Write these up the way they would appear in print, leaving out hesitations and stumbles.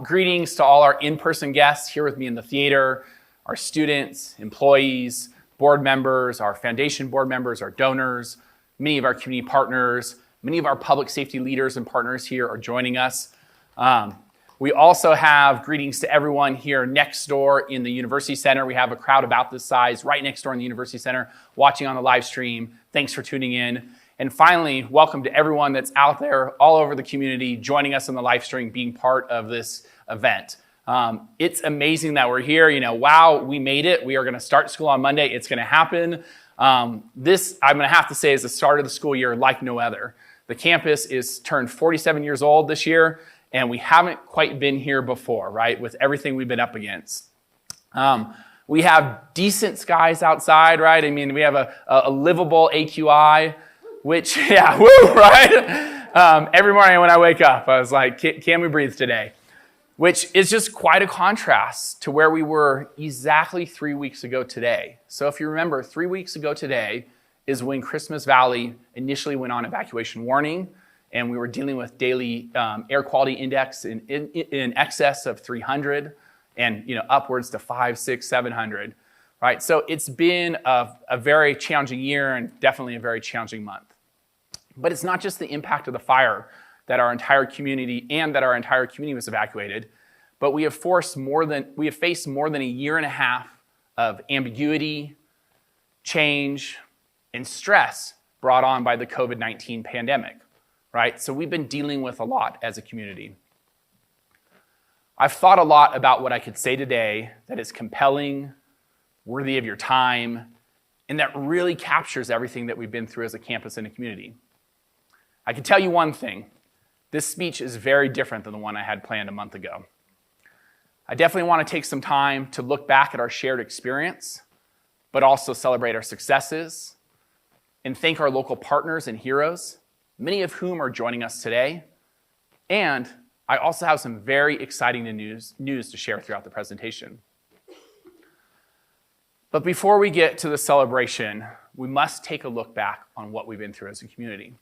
Greetings to all our in-person guests here with me in the theater, our students, employees, board members, our foundation board members, our donors, many of our community partners, many of our public safety leaders and partners here are joining us. We also have greetings to everyone here next door in the University Center. We have a crowd about this size right next door in the University Center watching on the live stream. Thanks for tuning in. And finally, welcome to everyone that's out there all over the community joining us on the live stream, being part of this event. It's amazing that we're here. Wow, we made it. We are going to start school on Monday. It's going to happen. This, I'm going to have to say, is the start of the school year like no other. The campus is turned 47 years old this year, and we haven't quite been here before, right, with everything we've been up against. We have decent skies outside, right? I mean, we have a livable AQI, which, yeah, woo, right? Every morning when I wake up, I was like, can we breathe today? Which is just quite a contrast to where we were exactly 3 weeks ago today. So if you remember, 3 weeks ago today is when Christmas Valley initially went on evacuation warning, and we were dealing with daily air quality index in excess of 300 and upwards to 500, 600, 700, right? So it's been a very challenging year and definitely a very challenging month. But it's not just the impact of the fire that our entire community was evacuated, but we have faced more than a year and a half of ambiguity, change, and stress brought on by the COVID-19 pandemic, right? So we've been dealing with a lot as a community. I've thought a lot about what I could say today that is compelling, worthy of your time, and that really captures everything that we've been through as a campus and a community. I can tell you one thing. This speech is very different than the one I had planned a month ago. I definitely want to take some time to look back at our shared experience, but also celebrate our successes and thank our local partners and heroes, many of whom are joining us today. And I also have some very exciting news to share throughout the presentation. But before we get to the celebration, we must take a look back on what we've been through as a community.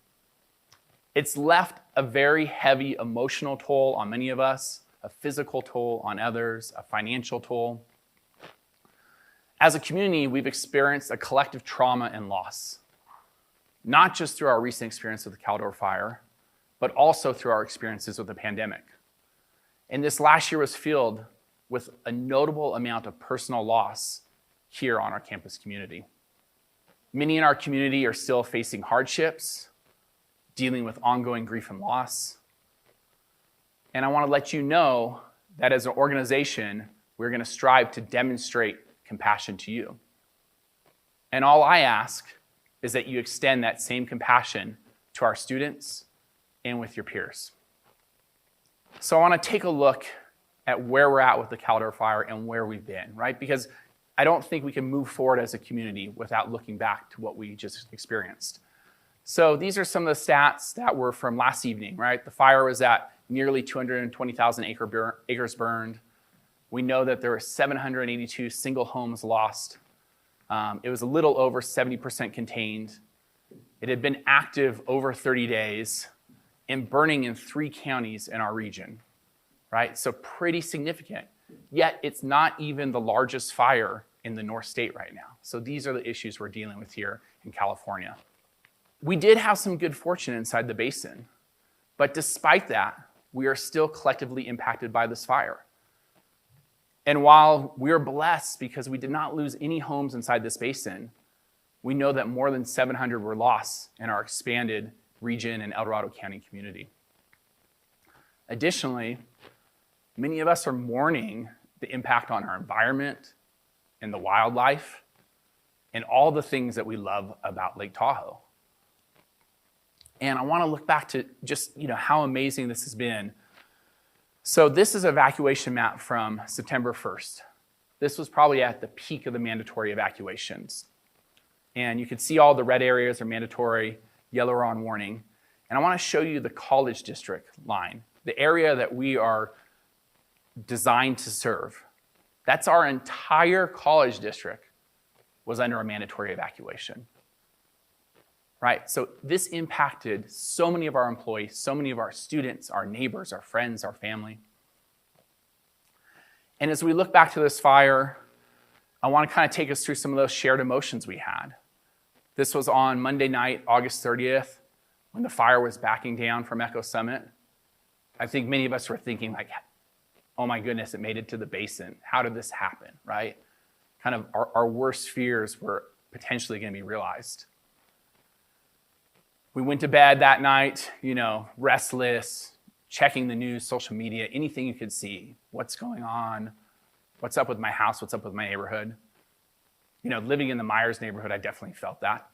It's left a very heavy emotional toll on many of us, a physical toll on others, a financial toll. As a community, we've experienced a collective trauma and loss, not just through our recent experience with the Caldor Fire, but also through our experiences with the pandemic. And this last year was filled with a notable amount of personal loss here on our campus community. Many in our community are still facing hardships, dealing with ongoing grief and loss. And I want to let you know that as an organization, we're going to strive to demonstrate compassion to you. And all I ask is that you extend that same compassion to our students and with your peers. So I want to take a look at where we're at with the Caldor Fire and where we've been, right? Because I don't think we can move forward as a community without looking back to what we just experienced. So these are some of the stats that were from last evening, right? The fire was at nearly 220,000 acres burned. We know that there were 782 single homes lost. It was a little over 70% contained. It had been active over 30 days and burning in 3 counties in our region, right? So pretty significant. Yet it's not even the largest fire in the North State right now. So these are the issues we're dealing with here in California. We did have some good fortune inside the basin, but despite that, we are still collectively impacted by this fire. And while we are blessed because we did not lose any homes inside this basin, we know that more than 700 were lost in our expanded region and El Dorado County community. Additionally, many of us are mourning the impact on our environment and the wildlife and all the things that we love about Lake Tahoe. And I want to look back to just how amazing this has been. So this is an evacuation map from September 1st. This was probably at the peak of the mandatory evacuations. And you can see all the red areas are mandatory, yellow are on warning. And I want to show you the college district line, the area that we are designed to serve. That's our entire college district was under a mandatory evacuation. Right? So this impacted so many of our employees, so many of our students, our neighbors, our friends, our family. And as we look back to this fire, I want to kind of take us through some of those shared emotions we had. This was on Monday night, August 30th, when the fire was backing down from Echo Summit. I think many of us were thinking like, oh my goodness, it made it to the basin. How did this happen, right? Kind of our worst fears were potentially going to be realized. We went to bed that night, restless, checking the news, social media, anything you could see. What's going on? What's up with my house? What's up with my neighborhood? Living in the Myers neighborhood, I definitely felt that.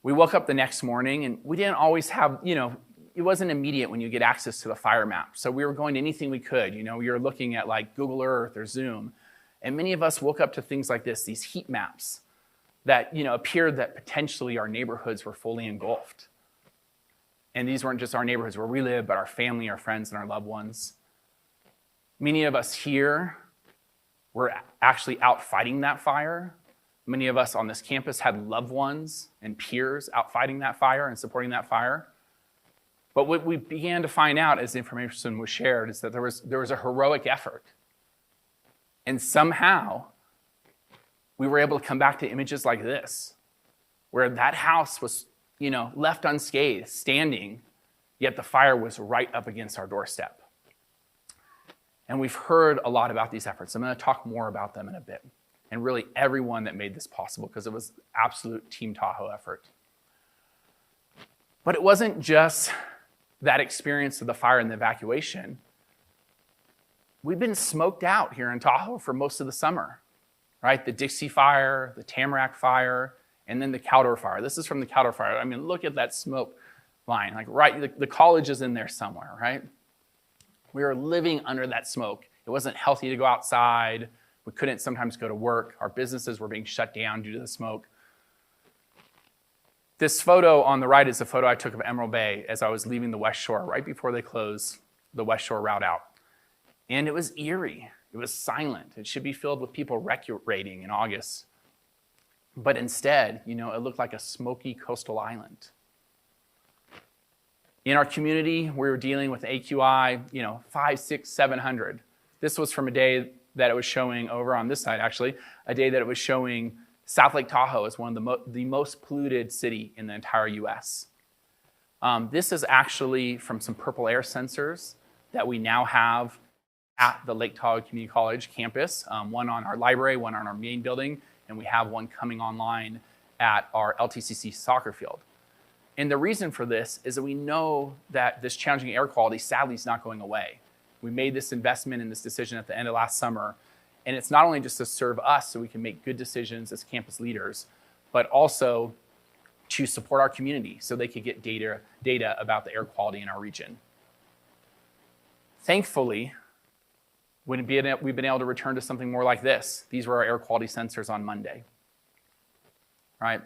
We woke up the next morning and we didn't always have, it wasn't immediate when you get access to the fire map. So we were going to anything we could. We were looking at like Google Earth or Zoom. And many of us woke up to things like this, these heat maps that, appeared that potentially our neighborhoods were fully engulfed. And these weren't just our neighborhoods where we live, but our family, our friends, and our loved ones. Many of us here were actually out fighting that fire. Many of us on this campus had loved ones and peers out fighting that fire and supporting that fire. But what we began to find out as the information was shared is that there was a heroic effort. And somehow, we were able to come back to images like this, where that house was, left unscathed, standing, yet the fire was right up against our doorstep. And we've heard a lot about these efforts. I'm going to talk more about them in a bit. And really everyone that made this possible, because it was an absolute Team Tahoe effort. But it wasn't just that experience of the fire and the evacuation. We've been smoked out here in Tahoe for most of the summer, right? The Dixie Fire, the Tamarack Fire, and then the Caldor Fire. This is from the Caldor Fire. I mean, look at that smoke line. Like, right, the college is in there somewhere, right? We were living under that smoke. It wasn't healthy to go outside. We couldn't sometimes go to work. Our businesses were being shut down due to the smoke. This photo on the right is a photo I took of Emerald Bay as I was leaving the West Shore, right before they closed the West Shore route out. And it was eerie. It was silent. It should be filled with people recreating in August. But instead, it looked like a smoky coastal island. In our community, we were dealing with AQI, 5, 6, 700. This was from a day that it was showing over on this side, actually, a day that it was showing South Lake Tahoe as one of the most polluted city in the entire US. This is actually from some purple air sensors that we now have at the Lake Tahoe Community College campus, one on our library, one on our main building, and we have one coming online at our LTCC soccer field. And the reason for this is that we know that this challenging air quality sadly is not going away. We made this investment in this decision at the end of last summer, and it's not only just to serve us so we can make good decisions as campus leaders, but also to support our community so they could get data about the air quality in our region. Thankfully, we've been able to return to something more like this. These were our air quality sensors on Monday, right?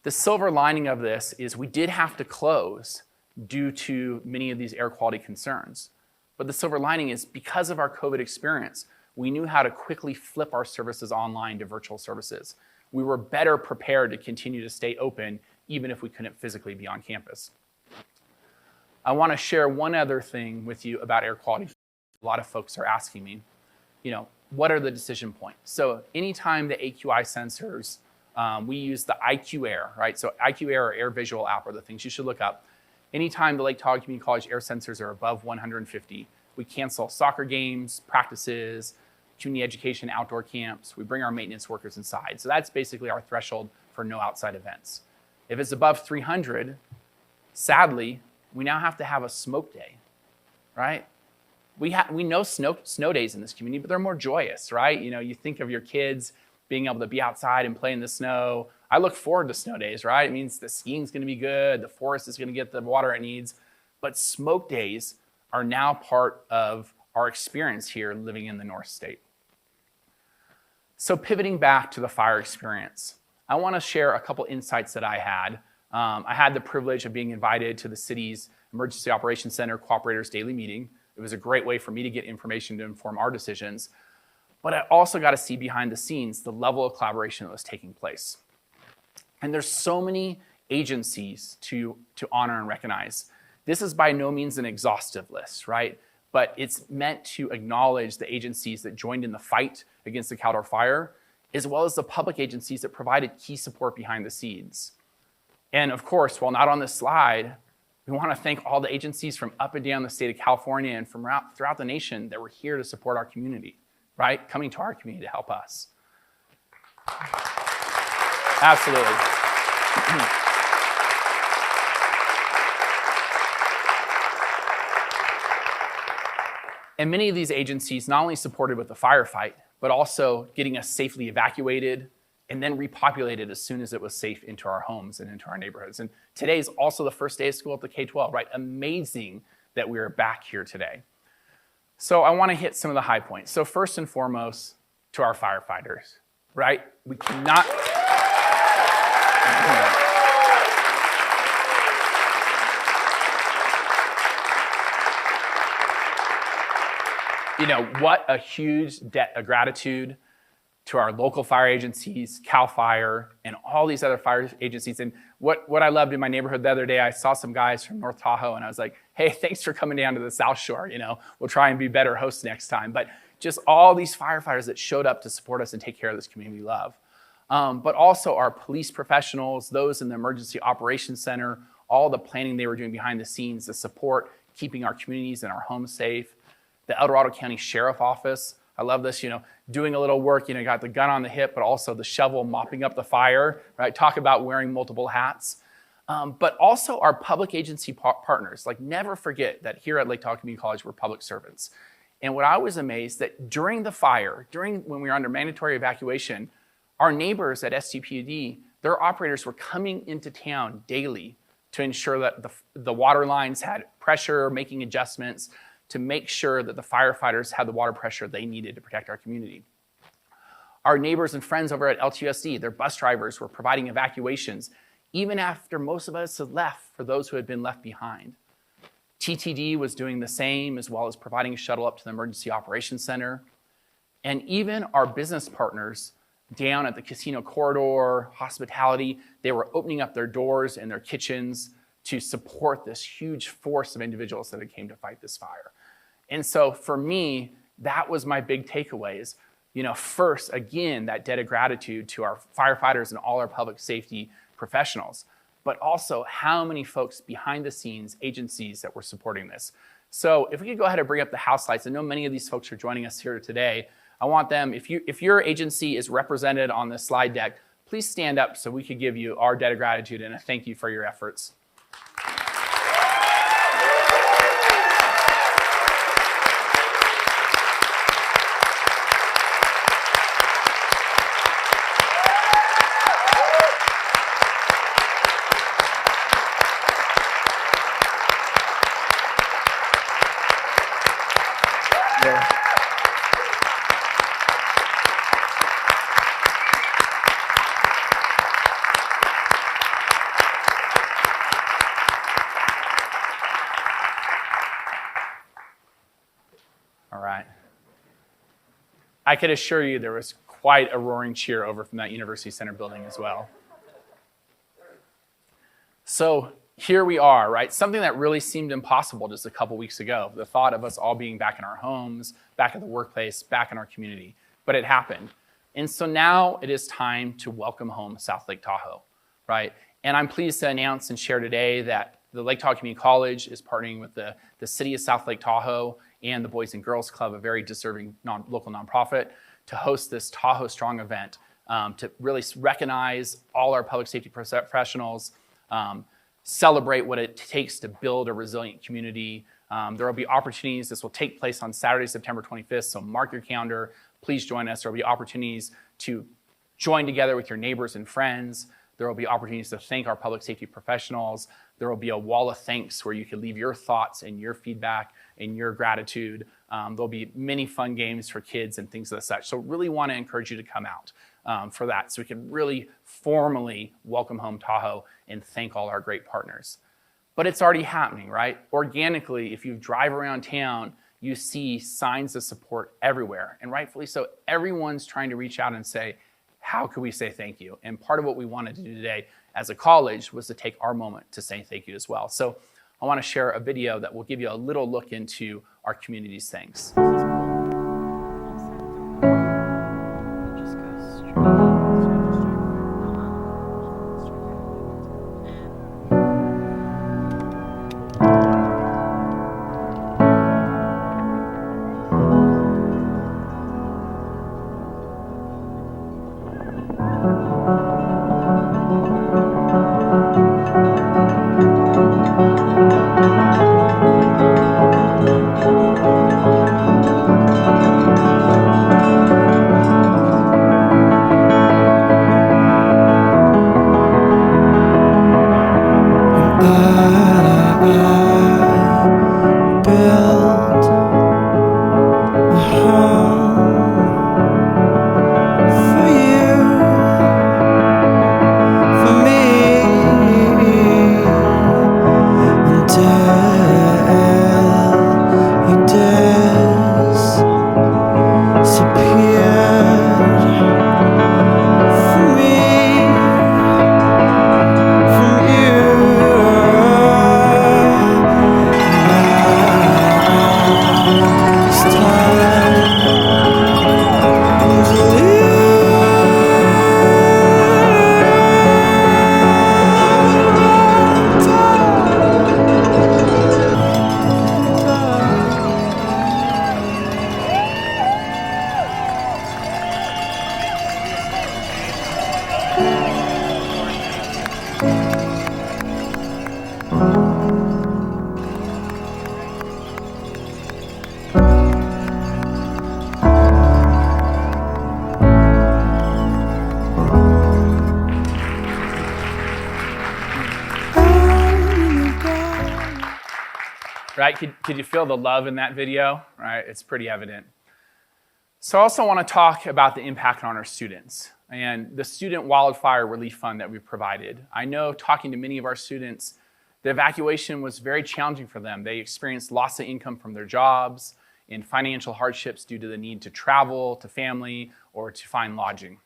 The silver lining of this is we did have to close due to many of these air quality concerns. But the silver lining is because of our COVID experience, we knew how to quickly flip our services online to virtual services. We were better prepared to continue to stay open even if we couldn't physically be on campus. I want to share one other thing with you about air quality. A lot of folks are asking me, what are the decision points? So anytime the AQI sensors, we use the IQ Air, right? So IQ Air or Air Visual app are the things you should look up. Anytime the Lake Tahoe Community College air sensors are above 150, we cancel soccer games, practices, community education, outdoor camps. We bring our maintenance workers inside. So that's basically our threshold for no outside events. If it's above 300, sadly, we now have to have a smoke day, right? We know snow days in this community, but they're more joyous, right? You think of your kids being able to be outside and play in the snow. I look forward to snow days, right? It means the skiing's gonna be good, the forest is gonna get the water it needs, but smoke days are now part of our experience here living in the North State. So pivoting back to the fire experience, I wanna share a couple insights that I had. I had the privilege of being invited to the city's Emergency Operations Center Cooperators Daily Meeting. It was a great way for me to get information to inform our decisions. But I also got to see behind the scenes the level of collaboration that was taking place. And there's so many agencies to honor and recognize. This is by no means an exhaustive list, right? but it's meant to acknowledge the agencies that joined in the fight against the Caldor Fire, as well as the public agencies that provided key support behind the scenes. And of course, while not on this slide, we want to thank all the agencies from up and down the state of California and from throughout the nation that were here to support our community, right? Coming to our community to help us. Absolutely. And many of these agencies not only supported with the firefight, but also getting us safely evacuated and then repopulated as soon as it was safe into our homes and into our neighborhoods. And today is also the first day of school at the K-12, right? Amazing that we are back here today. So I want to hit some of the high points. So first and foremost, to our firefighters, right? We cannot... You know, what a huge debt of gratitude to our local fire agencies, CAL FIRE, and all these other fire agencies. And what I loved in my neighborhood the other day, I saw some guys from North Tahoe, and I was like, hey, thanks for coming down to the South Shore. You know, we'll try and be better hosts next time. But just all these firefighters that showed up to support us and take care of this community we love. But also our police professionals, those in the Emergency Operations Center, all the planning they were doing behind the scenes to support keeping our communities and our homes safe. The El Dorado County Sheriff Office, I love this, you know, doing a little work, you know, got the gun on the hip, but also the shovel mopping up the fire, right? Talk about wearing multiple hats. But also our public agency partners, like never forget that here at Lake Tahoe Community College, we're public servants. And what I was amazed that during the fire, when we were under mandatory evacuation, our neighbors at STPUD, their operators were coming into town daily to ensure that the water lines had pressure, making adjustments, to make sure that the firefighters had the water pressure they needed to protect our community. Our neighbors and friends over at LTSD, their bus drivers were providing evacuations, even after most of us had left for those who had been left behind. TTD was doing the same, as well as providing a shuttle up to the Emergency Operations Center. And even our business partners down at the casino corridor, hospitality, they were opening up their doors and their kitchens to support this huge force of individuals that had came to fight this fire. And so for me, that was my big takeaways. You know, first, again, that debt of gratitude to our firefighters and all our public safety professionals, but also how many folks behind the scenes, agencies that were supporting this. So if we could go ahead and bring up the house lights. I know many of these folks are joining us here today. I want them, if your agency is represented on the slide deck, please stand up so we could give you our debt of gratitude and a thank you for your efforts. All right. I could assure you there was quite a roaring cheer over from that University Center building as well. So here we are, right? Something that really seemed impossible just a couple weeks ago, the thought of us all being back in our homes, back at the workplace, back in our community, but it happened. And so now it is time to welcome home South Lake Tahoe, right? And I'm pleased to announce and share today that the Lake Tahoe Community College is partnering with the City of South Lake Tahoe and the Boys and Girls Club, a very deserving local nonprofit, to host this Tahoe Strong event to really recognize all our public safety professionals, celebrate what it takes to build a resilient community. There will be opportunities. This will take place on Saturday, September 25th, so mark your calendar. Please join us. There will be opportunities to join together with your neighbors and friends. There will be opportunities to thank our public safety professionals. There will be a wall of thanks where you can leave your thoughts and your feedback and your gratitude. There'll be many fun games for kids and things of such. So really want to encourage you to come out for that so we can really formally welcome home Tahoe and thank all our great partners. But it's already happening, right? Organically, if you drive around town, you see signs of support everywhere. And rightfully so, everyone's trying to reach out and say, how could we say thank you? And part of what we wanted to do today as a college was to take our moment to say thank you as well. So I want to share a video that will give you a little look into our community's things. Right? Could you feel the love in that video? Right? It's pretty evident. So I also want to talk about the impact on our students and the Student Wildfire Relief Fund that we've provided. I know, talking to many of our students, the evacuation was very challenging for them. They experienced loss of income from their jobs and financial hardships due to the need to travel to family or to find lodging.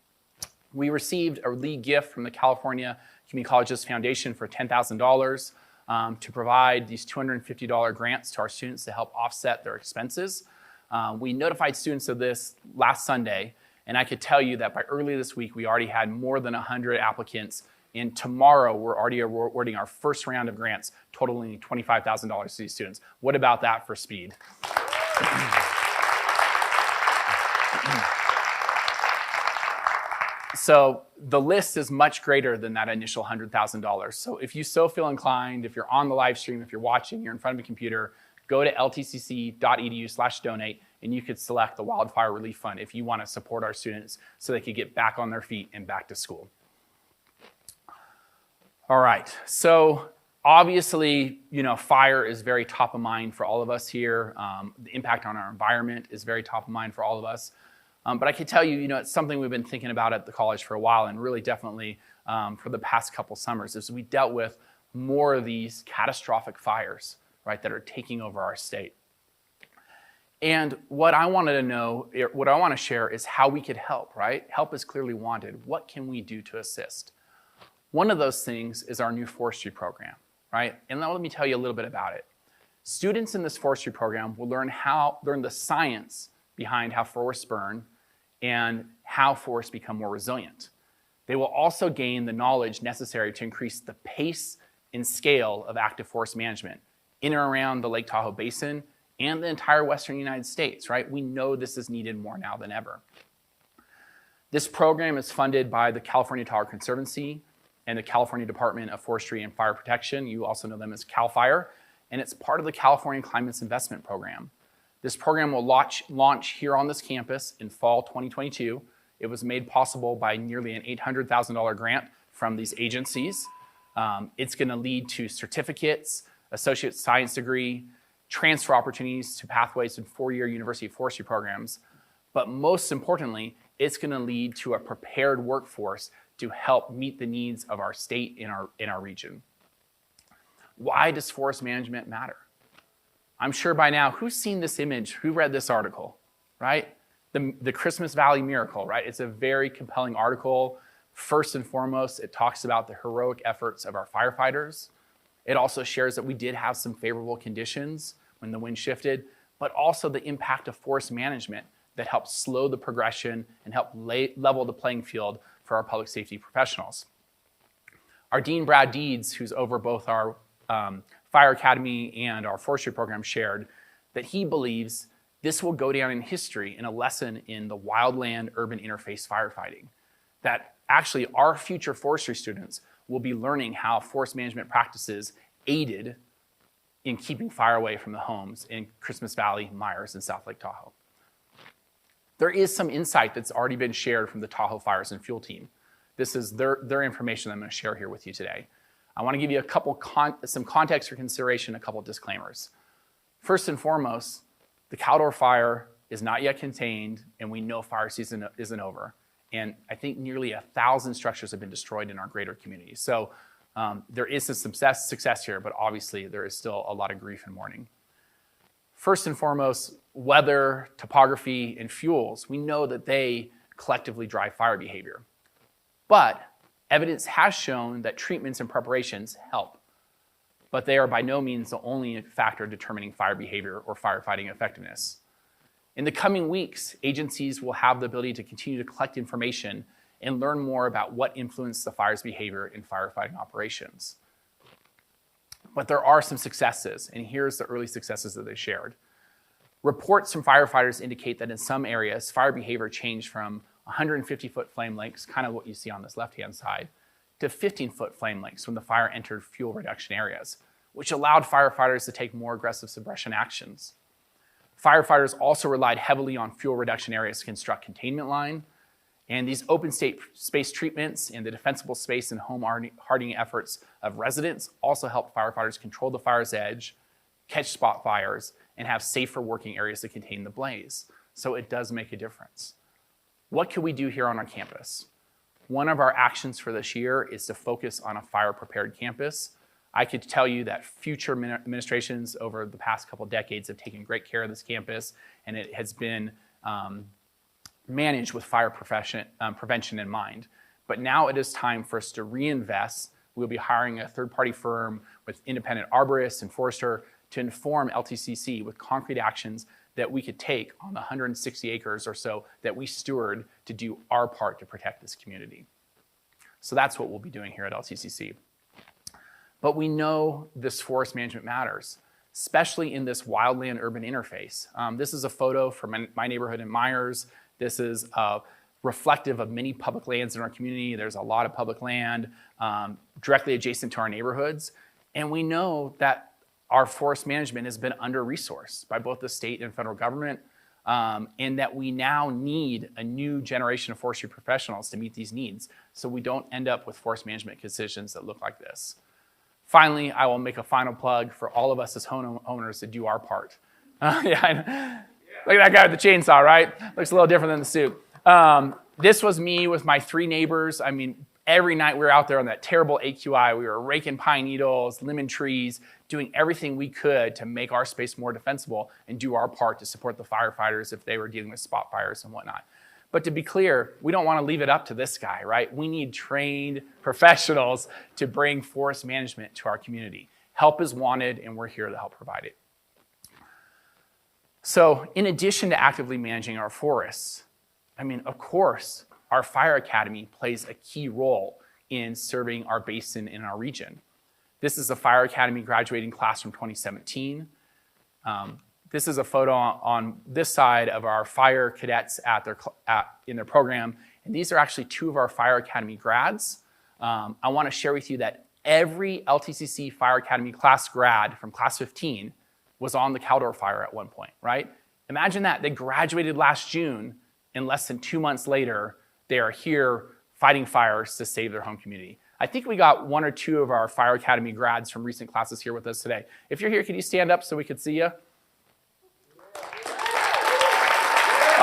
We received a lead gift from the California Community Colleges Foundation for $10,000 to provide these $250 grants to our students to help offset their expenses. We notified students of this last Sunday, and I could tell you that by early this week, we already had more than 100 applicants, and tomorrow we're already awarding our first round of grants, totaling $25,000 to these students. What about that for speed? So the list is much greater than that initial $100,000. So if you so feel inclined, if you're on the live stream, if you're watching, you're in front of a computer, go to ltcc.edu/donate, and you could select the Wildfire Relief Fund if you want to support our students so they could get back on their feet and back to school. All right, so obviously, fire is very top of mind for all of us here. The impact on our environment is very top of mind for all of us. But I can tell you, it's something we've been thinking about at the college for a while, and really definitely for the past couple summers, as we dealt with more of these catastrophic fires, right, that are taking over our state. And what I want to share is how we could help, right? Help is clearly wanted. What can we do to assist? One of those things is our new forestry program, right? And now let me tell you a little bit about it. Students in this forestry program will learn the science behind how forests burn and how forests become more resilient. They will also gain the knowledge necessary to increase the pace and scale of active forest management in and around the Lake Tahoe Basin and the entire western United States, right? We know this is needed more now than ever. This program is funded by the California Tower Conservancy and the California Department of Forestry and Fire Protection. You also know them as CAL FIRE, and it's part of the California Climate's Investment Program. This program will launch here on this campus in fall 2022. It was made possible by nearly an $800,000 grant from these agencies. It's going to lead to certificates, associate science degree, transfer opportunities to pathways and four-year university forestry programs. But most importantly, it's going to lead to a prepared workforce to help meet the needs of our state in our region. Why does forest management matter? I'm sure by now, who's seen this image? Who read this article, right? The Christmas Valley Miracle, right? It's a very compelling article. First and foremost, it talks about the heroic efforts of our firefighters. It also shares that we did have some favorable conditions when the wind shifted, but also the impact of forest management that helped slow the progression and help level the playing field for our public safety professionals. Our Dean, Brad Deeds, who's over both our Fire Academy and our Forestry Program, shared that he believes this will go down in history in a lesson in the wildland-urban interface firefighting, that actually our future forestry students will be learning how forest management practices aided in keeping fire away from the homes in Christmas Valley, Myers, and South Lake Tahoe. There is some insight that's already been shared from the Tahoe Fires and Fuel team. This is their information that I'm going to share here with you today. I want to give you some context for consideration, a couple disclaimers. First and foremost, the Caldor Fire is not yet contained, and we know fire season isn't over. And I think nearly 1,000 structures have been destroyed in our greater community. So there is some success here, but obviously there is still a lot of grief and mourning. First and foremost, weather, topography, and fuels, we know that they collectively drive fire behavior. But evidence has shown that treatments and preparations help, but they are by no means the only factor determining fire behavior or firefighting effectiveness. In the coming weeks, agencies will have the ability to continue to collect information and learn more about what influenced the fire's behavior in firefighting operations. But there are some successes, and here's the early successes that they shared. Reports from firefighters indicate that in some areas, fire behavior changed from 150-foot flame lengths, kind of what you see on this left-hand side, to 15-foot flame lengths when the fire entered fuel reduction areas, which allowed firefighters to take more aggressive suppression actions. Firefighters also relied heavily on fuel reduction areas to construct containment line, and these open space treatments and the defensible space and home hardening efforts of residents also help firefighters control the fire's edge, catch spot fires, and have safer working areas to contain the blaze. So it does make a difference. What can we do here on our campus? One of our actions for this year is to focus on a fire-prepared campus. I could tell you that future administrations over the past couple decades have taken great care of this campus, and it has been managed with fire prevention in mind. But now it is time for us to reinvest. We'll be hiring a third-party firm with independent arborists and forester to inform LTCC with concrete actions that we could take on the 160 acres or so that we steward to do our part to protect this community. So that's what we'll be doing here at LTCC. But we know this forest management matters, especially in this wildland-urban interface. This is a photo from my neighborhood in Myers. This is reflective of many public lands in our community. There's a lot of public land directly adjacent to our neighborhoods. And we know that our forest management has been under-resourced by both the state and federal government, and that we now need a new generation of forestry professionals to meet these needs so we don't end up with forest management decisions that look like this. Finally, I will make a final plug for all of us as homeowners to do our part. Yeah, look at that guy with the chainsaw, right? Looks a little different than the suit. This was me with my 3 neighbors. I mean, every night we were out there on that terrible AQI. We were raking pine needles, lemon trees, doing everything we could to make our space more defensible and do our part to support the firefighters if they were dealing with spot fires and whatnot. But to be clear, we don't want to leave it up to this guy, right? We need trained professionals to bring forest management to our community. Help is wanted, and we're here to help provide it. So in addition to actively managing our forests, I mean, of course, our Fire Academy plays a key role in serving our basin in our region. This is a Fire Academy graduating class from 2017. This is a photo on this side of our fire cadets in their program. And these are actually 2 of our Fire Academy grads. I want to share with you that every LTCC Fire Academy class grad from class 15 was on the Caldor Fire at one point, right? Imagine that. They graduated last June, and less than 2 months later, they are here fighting fires to save their home community. I think we got 1 or 2 of our Fire Academy grads from recent classes here with us today. If you're here, can you stand up so we could see you?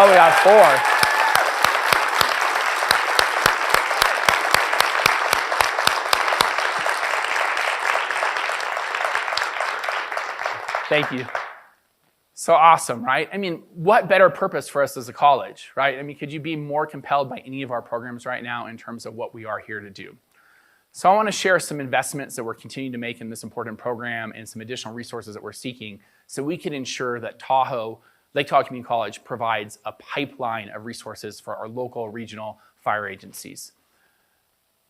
Oh, we got 4. Thank you. So awesome, right? I mean, what better purpose for us as a college, right? I mean, could you be more compelled by any of our programs right now in terms of what we are here to do? So I want to share some investments that we're continuing to make in this important program and some additional resources that we're seeking so we can ensure that Lake Tahoe Community College provides a pipeline of resources for our local regional fire agencies.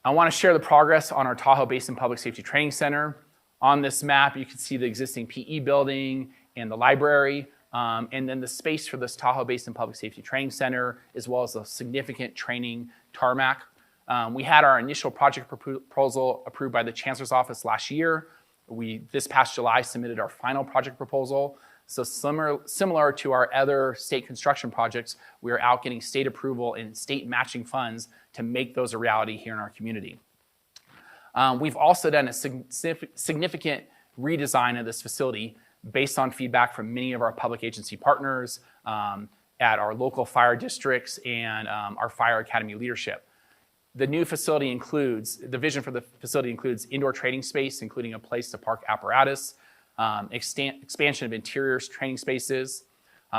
I want to share the progress on our Tahoe Basin Public Safety Training Center. On this map, you can see the existing PE building and the library, and then the space for this Tahoe Basin Public Safety Training Center, as well as a significant training tarmac. We had our initial project proposal approved by the Chancellor's Office last year. We, this past July, submitted our final project proposal. So similar to our other state construction projects, we are out getting state approval and state matching funds to make those a reality here in our community. We've also done a significant redesign of this facility based on feedback from many of our public agency partners at our local fire districts and our fire academy leadership. The new facility the vision for the facility includes indoor training space, including a place to park apparatus, expansion of interiors training spaces,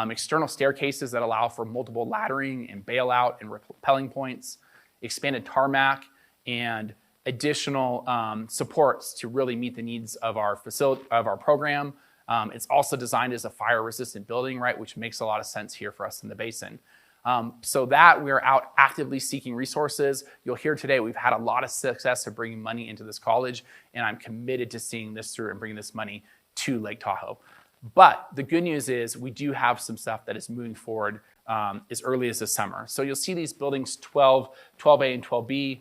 external staircases that allow for multiple laddering and bailout and rappelling points, expanded tarmac, and additional supports to really meet the needs of our program. It's also designed as a fire-resistant building, right, which makes a lot of sense here for us in the basin. So that we're out actively seeking resources. You'll hear today we've had a lot of success of bringing money into this college, and I'm committed to seeing this through and bringing this money to Lake Tahoe. But the good news is we do have some stuff that is moving forward as early as this summer. So you'll see these buildings 12A and 12B.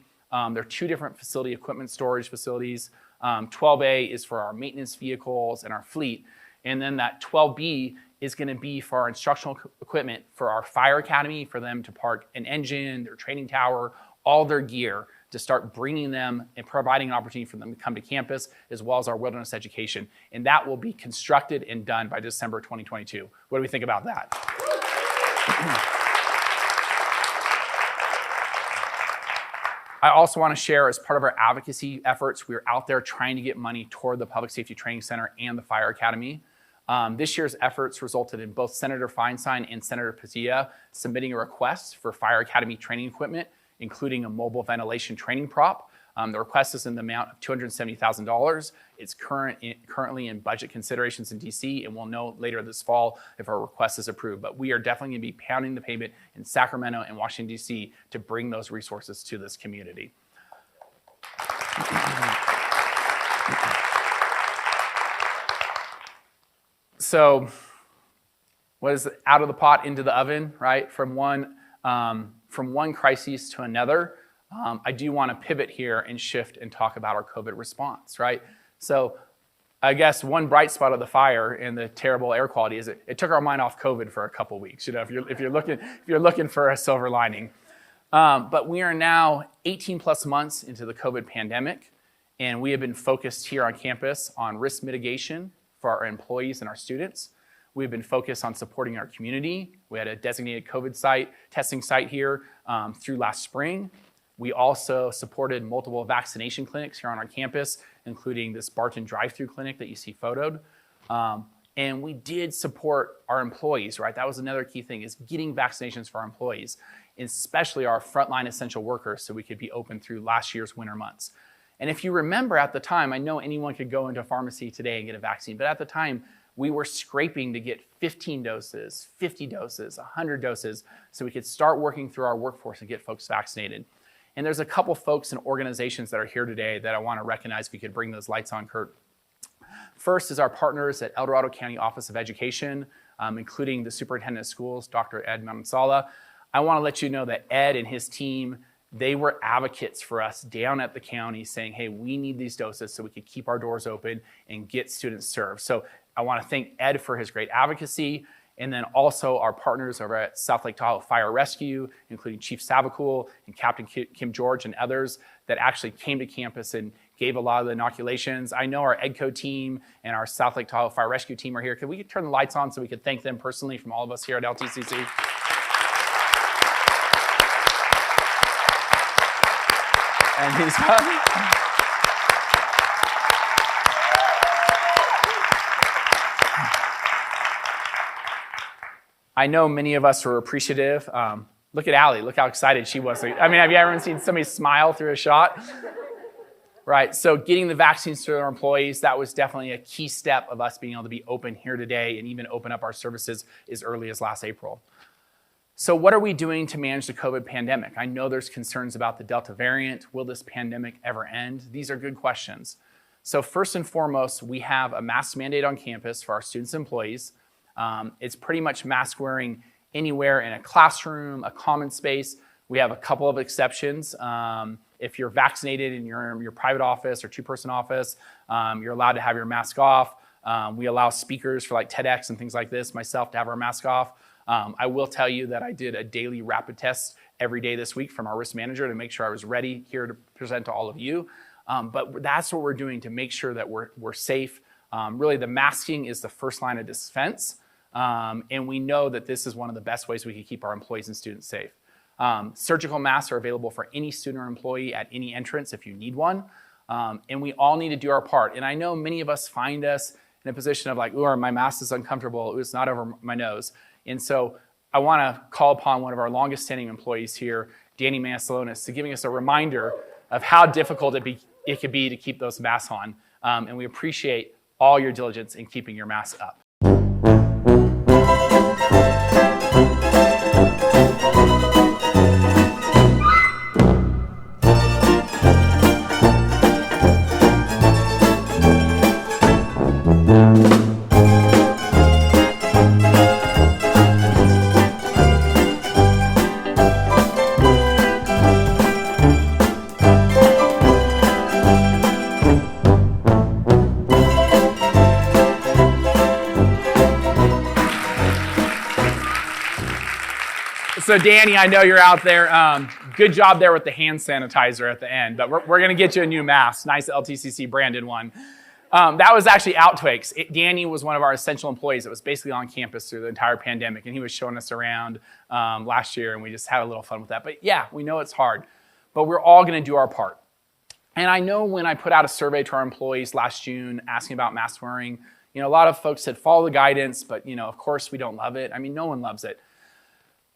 They're two different facility equipment storage facilities. 12A is for our maintenance vehicles and our fleet. And then that 12B is going to be for our instructional equipment for our fire academy, for them to park an engine, their training tower, all their gear, to start bringing them and providing an opportunity for them to come to campus, as well as our wilderness education. And that will be constructed and done by December 2022. What do we think about that? I also want to share, as part of our advocacy efforts, we're out there trying to get money toward the Public Safety Training Center and the Fire Academy. This year's efforts resulted in both Senator Feinstein and Senator Padilla submitting a request for Fire Academy training equipment, including a mobile ventilation training prop. The request is in the amount of $270,000. It's currently in budget considerations in DC, and we'll know later this fall if our request is approved. But we are definitely going to be pounding the pavement in Sacramento and Washington, DC to bring those resources to this community. So what is out of the pot into the oven, right? From one crisis to another. I do want to pivot here and shift and talk about our COVID response, right? So I guess one bright spot of the fire and the terrible air quality is it took our mind off COVID for a couple weeks. You know, if you're looking for a silver lining. But we are now 18 plus months into the COVID pandemic, and we have been focused here on campus on risk mitigation for our employees and our students. We've been focused on supporting our community. We had a designated COVID testing site here through last spring. We also supported multiple vaccination clinics here on our campus, including this Barton drive-through clinic that you see photoed. And we did support our employees, right? That was another key thing, is getting vaccinations for our employees, especially our frontline essential workers, so we could be open through last year's winter months. And if you remember at the time, I know anyone could go into a pharmacy today and get a vaccine, but at the time, we were scraping to get 15 doses, 50 doses, 100 doses, so we could start working through our workforce and get folks vaccinated. And there's a couple folks and organizations that are here today that I want to recognize if we could bring those lights on, Kurt. First is our partners at El Dorado County Office of Education, including the Superintendent of Schools, Dr. Ed Mansala. I want to let you know that Ed and his team, they were advocates for us down at the county saying, hey, we need these doses so we could keep our doors open and get students served. So I want to thank Ed for his great advocacy. And then also our partners over at South Lake Tahoe Fire Rescue, including Chief Savakul and Captain Kim George and others that actually came to campus and gave a lot of the inoculations. I know our EDCO team and our South Lake Tahoe Fire Rescue team are here. Could we turn the lights on so we could thank them personally from all of us here at LTCC? And he's I know many of us were appreciative. Look at Allie, look how excited she was. I mean, have you ever seen somebody smile through a shot? Right, so getting the vaccines to our employees, that was definitely a key step of us being able to be open here today and even open up our services as early as last April. So what are we doing to manage the COVID pandemic? I know there's concerns about the Delta variant. Will this pandemic ever end? These are good questions. So first and foremost, we have a mask mandate on campus for our students and employees. It's pretty much mask wearing anywhere in a classroom, a common space. We have a couple of exceptions. If you're vaccinated in your private office or two-person office, you're allowed to have your mask off. We allow speakers for like TEDx and things like this, myself, to have our mask off. I will tell you that I did a daily rapid test every day this week from our risk manager to make sure I was ready here to present to all of you. But that's what we're doing to make sure that we're safe. Really, the masking is the first line of defense. And we know that this is one of the best ways we can keep our employees and students safe. Surgical masks are available for any student or employee at any entrance if you need one. And we all need to do our part. And I know many of us find us in a position of like, ooh, my mask is uncomfortable, ooh, it's not over my nose. And so I want to call upon one of our longest standing employees here, Danny Massalonis, to giving us a reminder of how difficult it could be to keep those masks on. And we appreciate all your diligence in keeping your masks up. So Danny, I know you're out there. Good job there with the hand sanitizer at the end, but we're going to get you a new mask, nice LTCC branded one. That was actually Outtakes. Danny was one of our essential employees that was basically on campus through the entire pandemic, and he was showing us around last year, and we just had a little fun with that. But yeah, we know it's hard, but we're all going to do our part. And I know when I put out a survey to our employees last June asking about mask wearing, a lot of folks said follow the guidance, but of course we don't love it. I mean, no one loves it.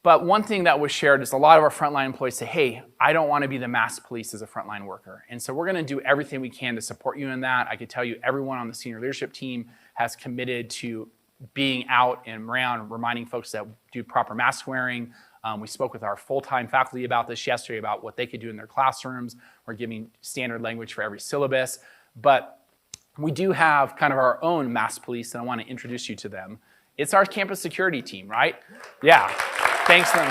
But one thing that was shared is a lot of our frontline employees say, hey, I don't want to be the mask police as a frontline worker. And so we're going to do everything we can to support you in that. I can tell you everyone on the senior leadership team has committed to being out and around, reminding folks that do proper mask wearing. We spoke with our full-time faculty about this yesterday, about what they could do in their classrooms. We're giving standard language for every syllabus. But we do have kind of our own mask police, and I want to introduce you to them. It's our campus security team, right? Yeah. Thanks, Lynn.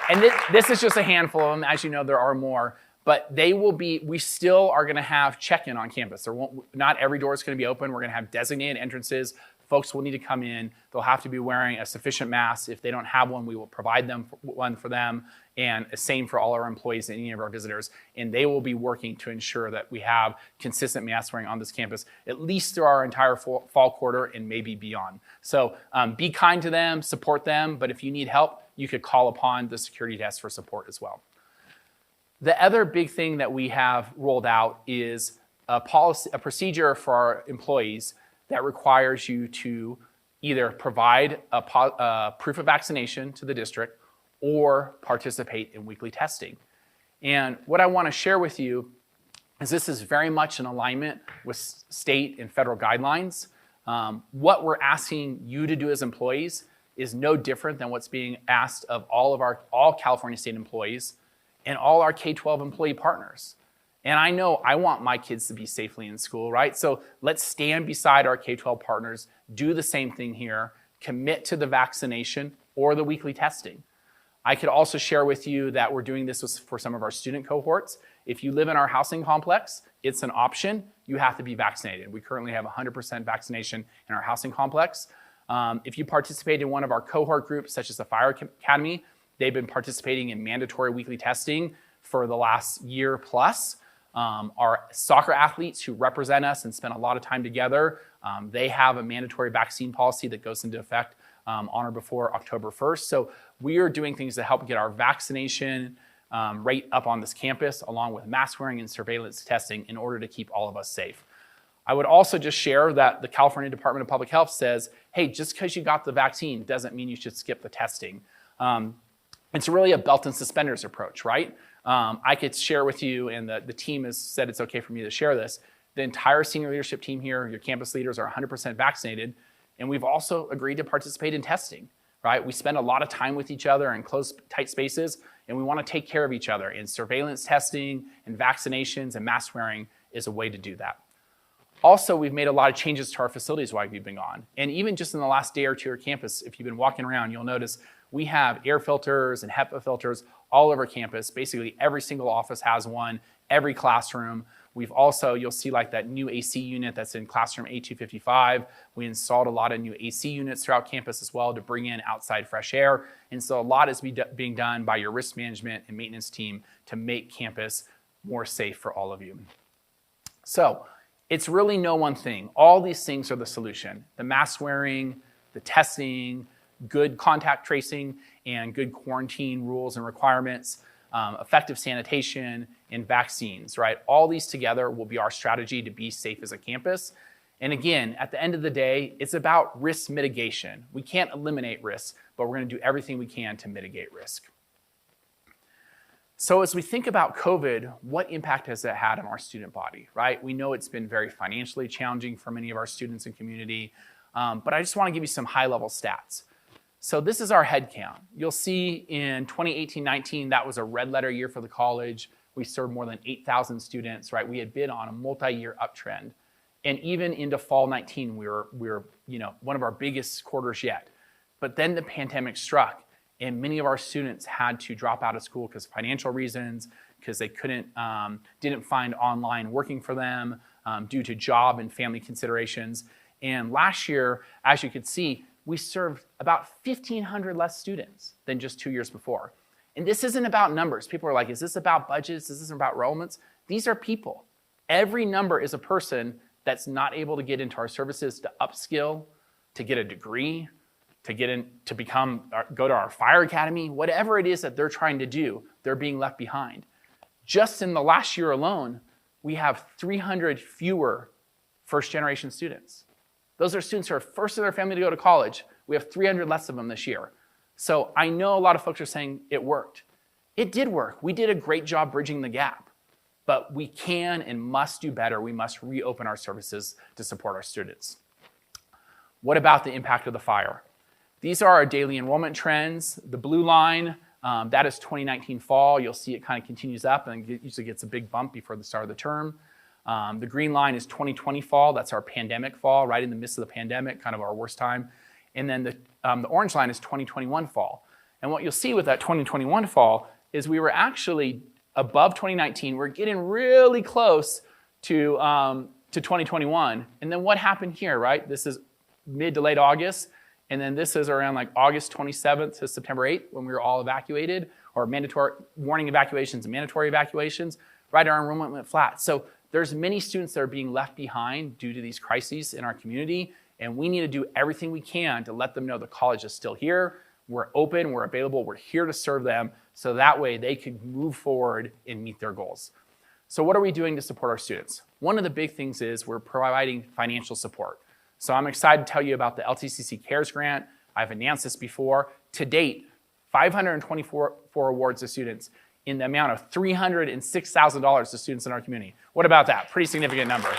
And this is just a handful of them. As you know, there are more. But we still are going to have check-in on campus. Not every door is going to be open. We're going to have designated entrances. Folks will need to come in. They'll have to be wearing a sufficient mask. If they don't have one, we will provide them one for them. And the same for all our employees and any of our visitors. And they will be working to ensure that we have consistent mask wearing on this campus, at least through our entire fall quarter and maybe beyond. So be kind to them, support them. But if you need help, you could call upon the security desk for support as well. The other big thing that we have rolled out is a procedure for our employees that requires you to either provide a proof of vaccination to the district or participate in weekly testing. And what I want to share with you is this is very much in alignment with state and federal guidelines. What we're asking you to do as employees is no different than what's being asked of all California state employees and all our K-12 employee partners. And I know I want my kids to be safely in school, right? So let's stand beside our K-12 partners, do the same thing here, commit to the vaccination or the weekly testing. I could also share with you that we're doing this for some of our student cohorts. If you live in our housing complex, it's an option. You have to be vaccinated. We currently have 100% vaccination in our housing complex. If you participate in one of our cohort groups, such as the Fire Academy, they've been participating in mandatory weekly testing for the last year plus. Our soccer athletes who represent us and spend a lot of time together, they have a mandatory vaccine policy that goes into effect on or before October 1st. So we are doing things to help get our vaccination rate up on this campus, along with mask wearing and surveillance testing in order to keep all of us safe. I would also just share that the California Department of Public Health says, hey, just because you got the vaccine doesn't mean you should skip the testing. It's really a belt and suspenders approach, right? I could share with you, and the team has said it's okay for me to share this, the entire senior leadership team here, your campus leaders are 100% vaccinated, and we've also agreed to participate in testing, right? We spend a lot of time with each other in close, tight spaces, and we want to take care of each other, and surveillance testing and vaccinations and mask wearing is a way to do that. Also, we've made a lot of changes to our facilities while we've been gone. And even just in the last day or two at campus, if you've been walking around, you'll notice we have air filters and HEPA filters all over campus. Basically, every single office has one, every classroom. We've also, you'll see like that new AC unit that's in classroom A255. We installed a lot of new AC units throughout campus as well to bring in outside fresh air. And so a lot is being done by your risk management and maintenance team to make campus more safe for all of you. So it's really no one thing. All these things are the solution. The mask wearing, the testing, good contact tracing, and good quarantine rules and requirements, effective sanitation, and vaccines, right? All these together will be our strategy to be safe as a campus. And again, at the end of the day, it's about risk mitigation. We can't eliminate risk, but we're going to do everything we can to mitigate risk. So as we think about COVID, what impact has it had on our student body, right? We know it's been very financially challenging for many of our students and community, but I just want to give you some high-level stats. So this is our headcount. You'll see in 2018-19, that was a red letter year for the college. We served more than 8,000 students, right? We had been on a multi-year uptrend. And even into fall 19, we were one of our biggest quarters yet. But then the pandemic struck, and many of our students had to drop out of school because of financial reasons, because they didn't find online working for them due to job and family considerations. And last year, as you could see, we served about 1,500 less students than just 2 years before. And this isn't about numbers. People are like, is this about budgets? Is this about enrollments? These are people. Every number is a person that's not able to get into our services to upskill, to get a degree, to go to our fire academy, whatever it is that they're trying to do, they're being left behind. Just in the last year alone, we have 300 fewer first-generation students. Those are students who are first in their family to go to college. We have 300 less of them this year. So I know a lot of folks are saying it worked. It did work. We did a great job bridging the gap. But we can and must do better. We must reopen our services to support our students. What about the impact of the fire? These are our daily enrollment trends. The blue line, that is 2019 fall. You'll see it kind of continues up and it usually gets a big bump before the start of the term. The green line is 2020 fall. That's our pandemic fall, right in the midst of the pandemic, kind of our worst time. And then the orange line is 2021 fall. And what you'll see with that 2021 fall is we were actually above 2019. We're getting really close to 2021. And then what happened here, right? This is mid to late August. And then this is around like August 27th to September 8th when we were all evacuated, or mandatory warning evacuations and mandatory evacuations, right? Our enrollment went flat. So there's many students that are being left behind due to these crises in our community. And we need to do everything we can to let them know the college is still here. We're open, we're available, we're here to serve them. So that way they can move forward and meet their goals. So what are we doing to support our students? One of the big things is we're providing financial support. So I'm excited to tell you about the LTCC CARES grant. I've announced this before. To date, 524 awards to students in the amount of $306,000 to students in our community. What about that? Pretty significant number.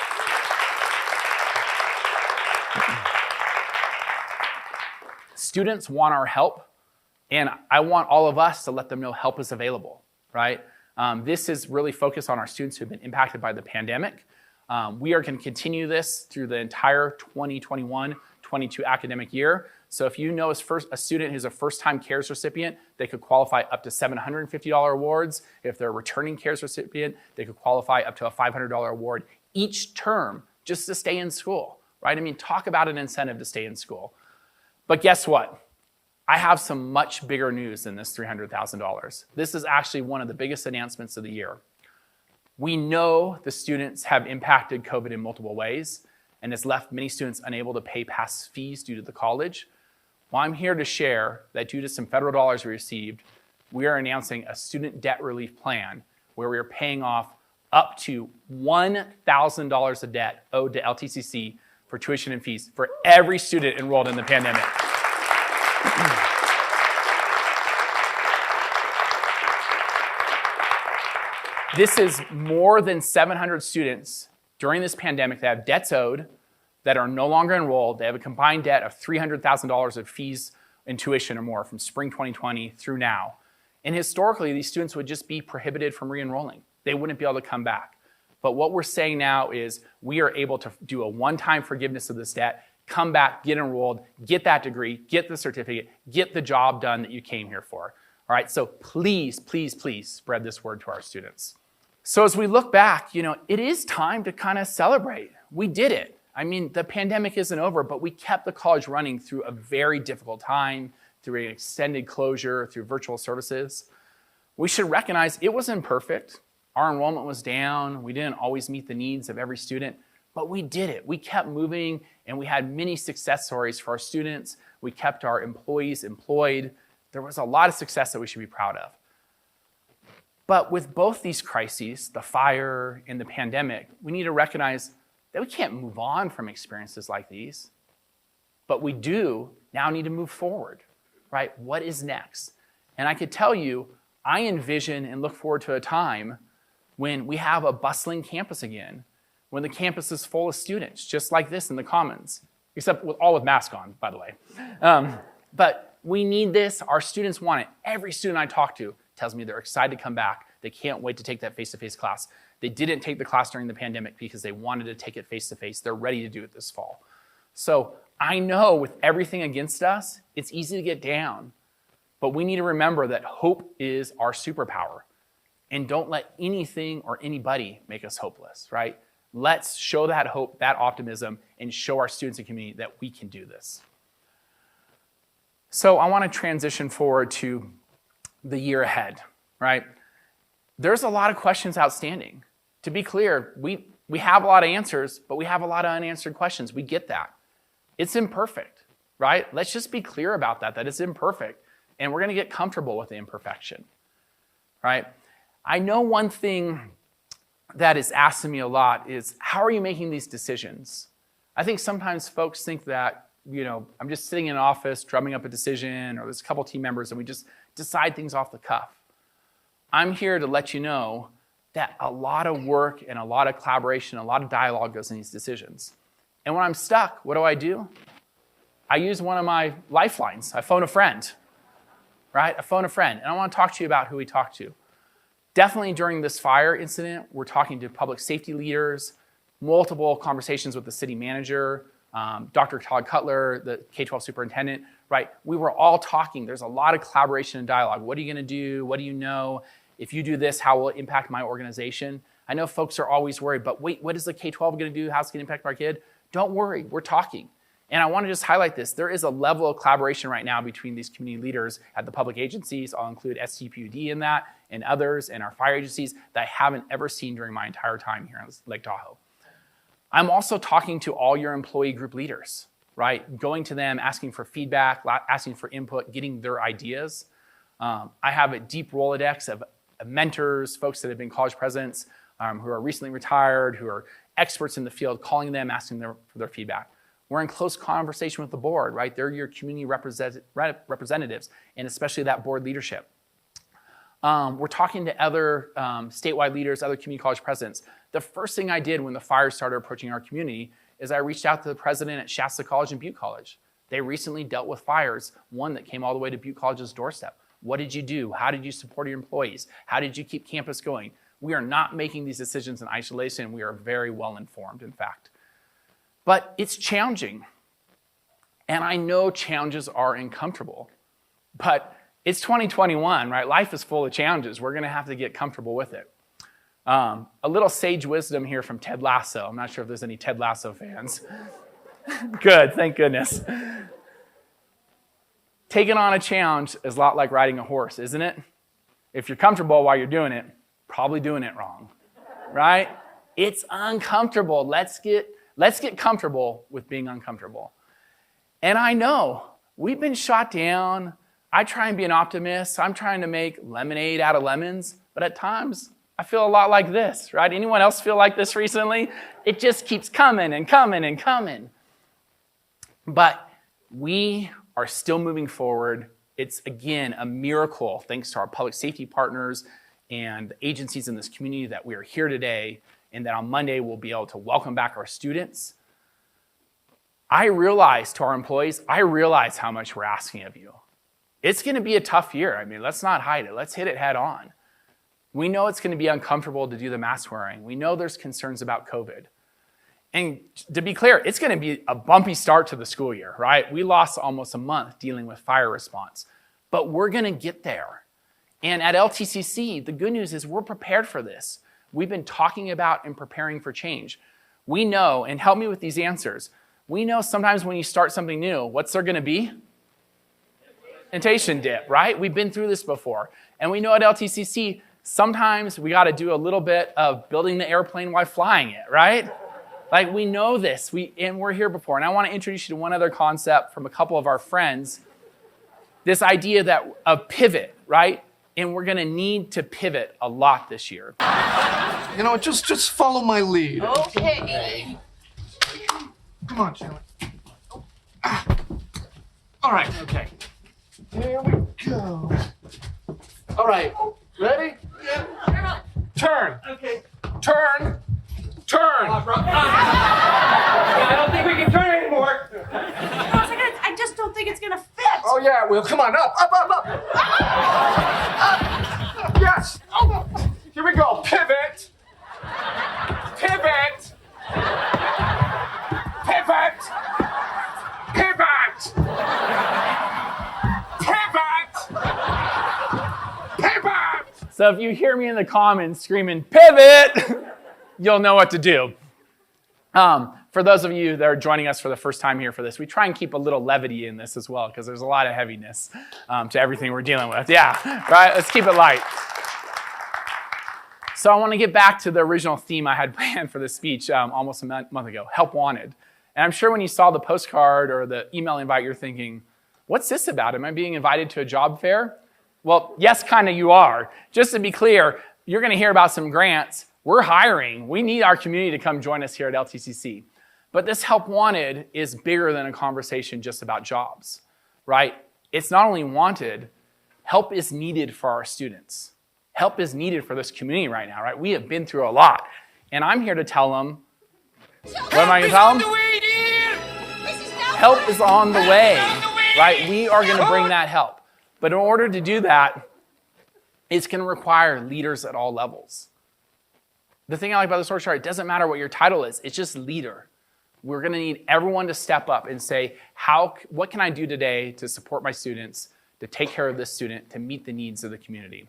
Students want our help, and I want all of us to let them know help is available, right? This is really focused on our students who've been impacted by the pandemic. We are going to continue this through the entire 2021-22 academic year. So if you know a student who's a first-time CARES recipient, they could qualify up to $750 awards. If they're a returning CARES recipient, they could qualify up to a $500 award each term just to stay in school, right? I mean, talk about an incentive to stay in school. But guess what? I have some much bigger news than this $300,000. This is actually one of the biggest announcements of the year. We know the students have impacted COVID in multiple ways, and it's left many students unable to pay past fees due to the college. Well, I'm here to share that due to some federal dollars we received, we are announcing a student debt relief plan where we are paying off up to $1,000 of debt owed to LTCC for tuition and fees for every student enrolled in the pandemic. This is more than 700 students during this pandemic that have debts owed, that are no longer enrolled. They have a combined debt of $300,000 of fees and tuition or more from spring 2020 through now. And historically, these students would just be prohibited from re-enrolling. They wouldn't be able to come back. But what we're saying now is we are able to do a one-time forgiveness of this debt, come back, get enrolled, get that degree, get the certificate, get the job done that you came here for. All right, so please, please, please spread this word to our students. So as we look back, it is time to kind of celebrate. We did it. I mean, the pandemic isn't over, but we kept the college running through a very difficult time, through an extended closure, through virtual services. We should recognize it was imperfect. Our enrollment was down. We didn't always meet the needs of every student, but we did it. We kept moving, and we had many success stories for our students. We kept our employees employed. There was a lot of success that we should be proud of. But with both these crises, the fire and the pandemic, we need to recognize that we can't move on from experiences like these. But we do now need to move forward, right? What is next? And I could tell you, I envision and look forward to a time when we have a bustling campus again, when the campus is full of students, just like this in the Commons, except all with masks on, by the way. But we need this. Our students want it. Every student I talk to tells me they're excited to come back. They can't wait to take that face-to-face class. They didn't take the class during the pandemic because they wanted to take it face-to-face. They're ready to do it this fall. So I know with everything against us, it's easy to get down. But we need to remember that hope is our superpower. And don't let anything or anybody make us hopeless, right? Let's show that hope, that optimism, and show our students and community that we can do this. So I want to transition forward to the year ahead, right? There's a lot of questions outstanding. To be clear, we have a lot of answers, but we have a lot of unanswered questions. We get that. It's imperfect, right? Let's just be clear about that it's imperfect, and we're going to get comfortable with the imperfection, right? I know one thing that is asked of me a lot is, how are you making these decisions? I think sometimes folks think that, I'm just sitting in an office drumming up a decision, or there's a couple team members and we just decide things off the cuff. I'm here to let you know that a lot of work and a lot of collaboration, a lot of dialogue goes in these decisions. And when I'm stuck, what do? I use one of my lifelines. I phone a friend, right? I phone a friend, and I want to talk to you about who we talk to. Definitely during this fire incident, we're talking to public safety leaders, multiple conversations with the city manager, Dr. Todd Cutler, the K-12 superintendent, right? We were all talking. There's a lot of collaboration and dialogue. What are you going to do? What do you know? If you do this, how will it impact my organization? I know folks are always worried, but wait, what is the K-12 going to do? How's it going to impact our kid? Don't worry, we're talking. And I want to just highlight this. There is a level of collaboration right now between these community leaders at the public agencies. I'll include STPUD in that, and others, and our fire agencies that I haven't ever seen during my entire time here in Lake Tahoe. I'm also talking to all your employee group leaders, right? Going to them, asking for feedback, asking for input, getting their ideas. I have a deep Rolodex of mentors, folks that have been college presidents, who are recently retired, who are experts in the field, calling them, asking for their feedback. We're in close conversation with the board, right? They're your community representatives, and especially that board leadership. We're talking to other statewide leaders, other community college presidents. The first thing I did when the fire started approaching our community is I reached out to the president at Shasta College and Butte College. They recently dealt with fires, one that came all the way to Butte College's doorstep. What did you do? How did you support your employees? How did you keep campus going? We are not making these decisions in isolation. We are very well informed, in fact. But it's challenging. And I know challenges are uncomfortable. But it's 2021, right? Life is full of challenges. We're going to have to get comfortable with it. A little sage wisdom here from Ted Lasso. I'm not sure if there's any Ted Lasso fans. Good, thank goodness. Taking on a challenge is a lot like riding a horse, isn't it? If you're comfortable while you're doing it, probably doing it wrong, right? It's uncomfortable. Let's get comfortable with being uncomfortable. And I know we've been shot down. I try and be an optimist. I'm trying to make lemonade out of lemons, but at times I feel a lot like this, right? Anyone else feel like this recently? It just keeps coming and coming and coming. But we are still moving forward. It's, again, a miracle, thanks to our public safety partners and the agencies in this community that we are here today, and that on Monday we'll be able to welcome back our students. I realize to our employees, I realize how much we're asking of you. It's going to be a tough year. I mean, let's not hide it. Let's hit it head on. We know it's going to be uncomfortable to do the mask wearing. We know there's concerns about COVID. And to be clear, it's going to be a bumpy start to the school year, right? We lost almost a month dealing with fire response, but we're going to get there. And at LTCC, the good news is we're prepared for this. We've been talking about and preparing for change. We know, and help me with these answers, we know sometimes when you start something new, what's there going to be? Implementation dip, right? We've been through this before. And we know at LTCC, sometimes we got to do a little bit of building the airplane while flying it, right? Like, we know this, and we're here before. And I want to introduce you to one other concept from a couple of our friends. This idea of pivot, right? And we're going to need to pivot a lot this year. You know, just follow my lead. Okay. Come on, Chandler. All right. Okay. Here we go. All right. Ready? Yeah. Turn. Okay. Turn. Turn. I don't think we can turn anymore. I just don't think it's gonna fit. Oh, yeah, well, come on, up. Yes. Here we go. Pivot. Pivot. Pivot. Pivot. Pivot. Pivot. So if you hear me in the comments screaming, pivot, you'll know what to do. For those of you that are joining us for the first time here for this, we try and keep a little levity in this as well, because there's a lot of heaviness to everything we're dealing with. Yeah, right? Let's keep it light. So I want to get back to the original theme I had planned for this speech almost a month ago, help wanted. And I'm sure when you saw the postcard or the email invite, you're thinking, what's this about? Am I being invited to a job fair? Well, yes, kind of you are. Just to be clear, you're going to hear about some grants. We're hiring. We need our community to come join us here at LTCC. But this help wanted is bigger than a conversation just about jobs, right? It's not only wanted, help is needed for our students. Help is needed for this community right now, right? We have been through a lot. And I'm here to tell them, what am I going to tell them? Help is on the way, right? We are going to bring that help. But in order to do that, it's going to require leaders at all levels. The thing I like about this org chart, it doesn't matter what your title is, it's just leader. We're going to need everyone to step up and say, what can I do today to support my students, to take care of this student, to meet the needs of the community?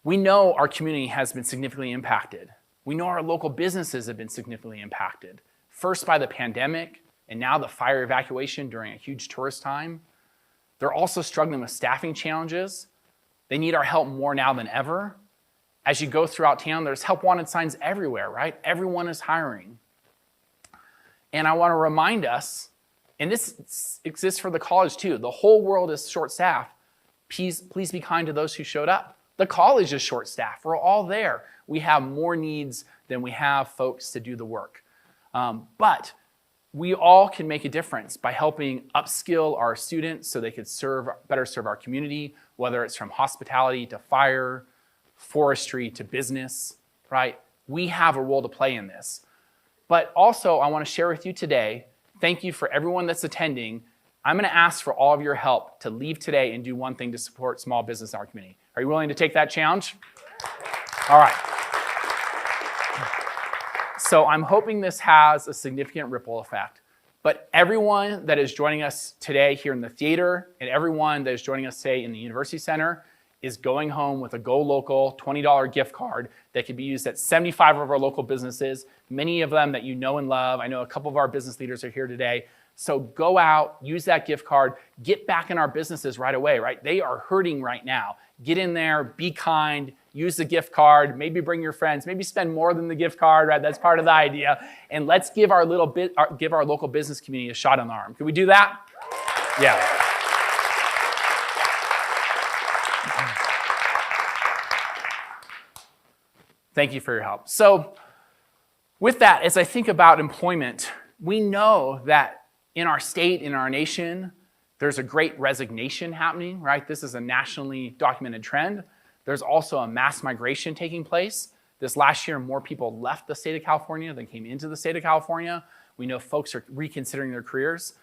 We know our community has been significantly impacted. We know our local businesses have been significantly impacted. First by the pandemic, and now the fire evacuation during a huge tourist time. They're also struggling with staffing challenges. They need our help more now than ever. As you go throughout town, there's help wanted signs everywhere, right? Everyone is hiring. And I want to remind us, and this exists for the college too, the whole world is short-staffed. Please be kind to those who showed up. The college is short-staffed. We're all there. We have more needs than we have folks to do the work. But we all can make a difference by helping upskill our students so they could better serve our community, whether it's from hospitality to fire, forestry to business, right? We have a role to play in this. But also, I want to share with you today, thank you for everyone that's attending. I'm going to ask for all of your help to leave today and do one thing to support small business in our community. Are you willing to take that challenge? All right. So I'm hoping this has a significant ripple effect. But everyone that is joining us today here in the theater and everyone that is joining us today in the University Center is going home with a Go Local $20 gift card that can be used at 75 of our local businesses, many of them that you know and love. I know a couple of our business leaders are here today. So go out, use that gift card, get back in our businesses right away, right? They are hurting right now. Get in there, be kind, use the gift card, maybe bring your friends, maybe spend more than the gift card, right? That's part of the idea. And let's give our local business community a shot on the arm. Can we do that? Yeah. Thank you for your help. So with that, as I think about employment, we know that in our state, in our nation, there's a great resignation happening, right? This is a nationally documented trend. There's also a mass migration taking place. This last year, more people left the state of California than came into the state of California. We know folks are reconsidering their careers.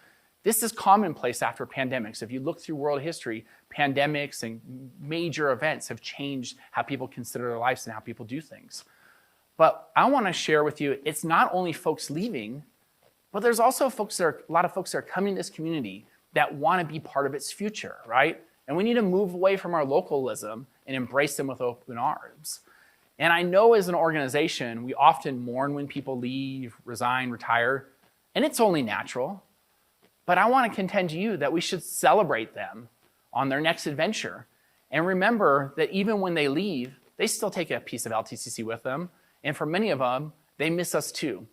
This is commonplace after pandemics. If you look through world history, pandemics and major events have changed how people consider their lives and how people do things. But I want to share with you, it's not only folks leaving, but there's also a lot of folks that are coming to this community that want to be part of its future, right? And we need to move away from our localism and embrace them with open arms. And I know as an organization, we often mourn when people leave, resign, retire, and it's only natural. But I want to contend to you that we should celebrate them on their next adventure. And remember that even when they leave, they still take a piece of LTCC with them. And for many of them, they miss us too.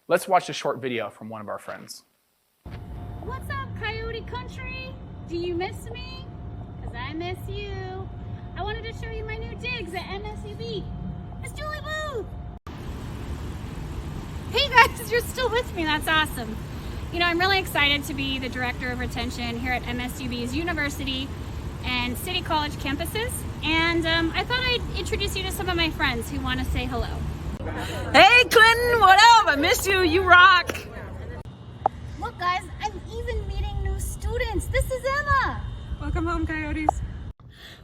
Let's watch a short video from one of our friends. What's up, Coyote Country? Do you miss me? Because I miss you. I wanted to show you my new digs at MSUB. It's Julie Booth! Hey guys, you're still with me. That's awesome. You know, I'm really excited to be the Director of Retention here at MSUB's University and City College campuses. And I thought I'd introduce you to some of my friends who want to say hello. Hey Clinton, what up? I miss you. You rock. Look guys, I'm even meeting new students. This is Emma. Welcome home, Coyotes.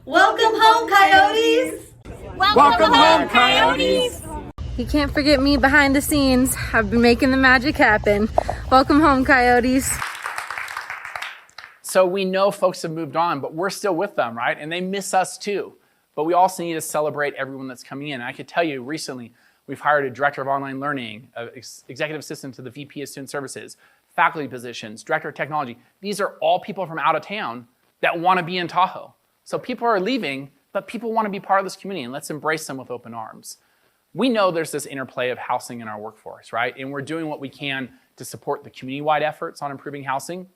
Welcome home, Coyotes. Welcome home, Coyotes. You can't forget me behind the scenes. I've been making the magic happen. Welcome home, Coyotes. So we know folks have moved on, but we're still with them, right? And they miss us too. But we also need to celebrate everyone that's coming in. And I could tell you recently, we've hired a director of online learning, an executive assistant to the VP of student services, faculty positions, director of technology. These are all people from out of town that want to be in Tahoe. So people are leaving, but people want to be part of this community, and let's embrace them with open arms. We know there's this interplay of housing in our workforce, right? And we're doing what we can to support the community-wide efforts on improving housing.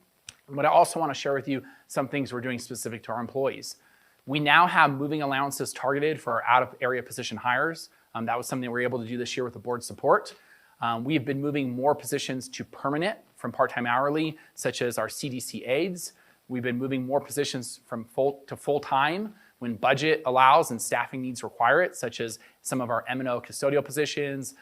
But I also want to share with you some things we're doing specific to our employees. We now have moving allowances targeted for our out-of-area position hires. That was something we were able to do this year with the board's support. We have been moving more positions to permanent from part-time hourly, such as our CDC aides. We've been moving more positions from full-time when budget allows and staffing needs require it, such as some of our M&O custodial positions,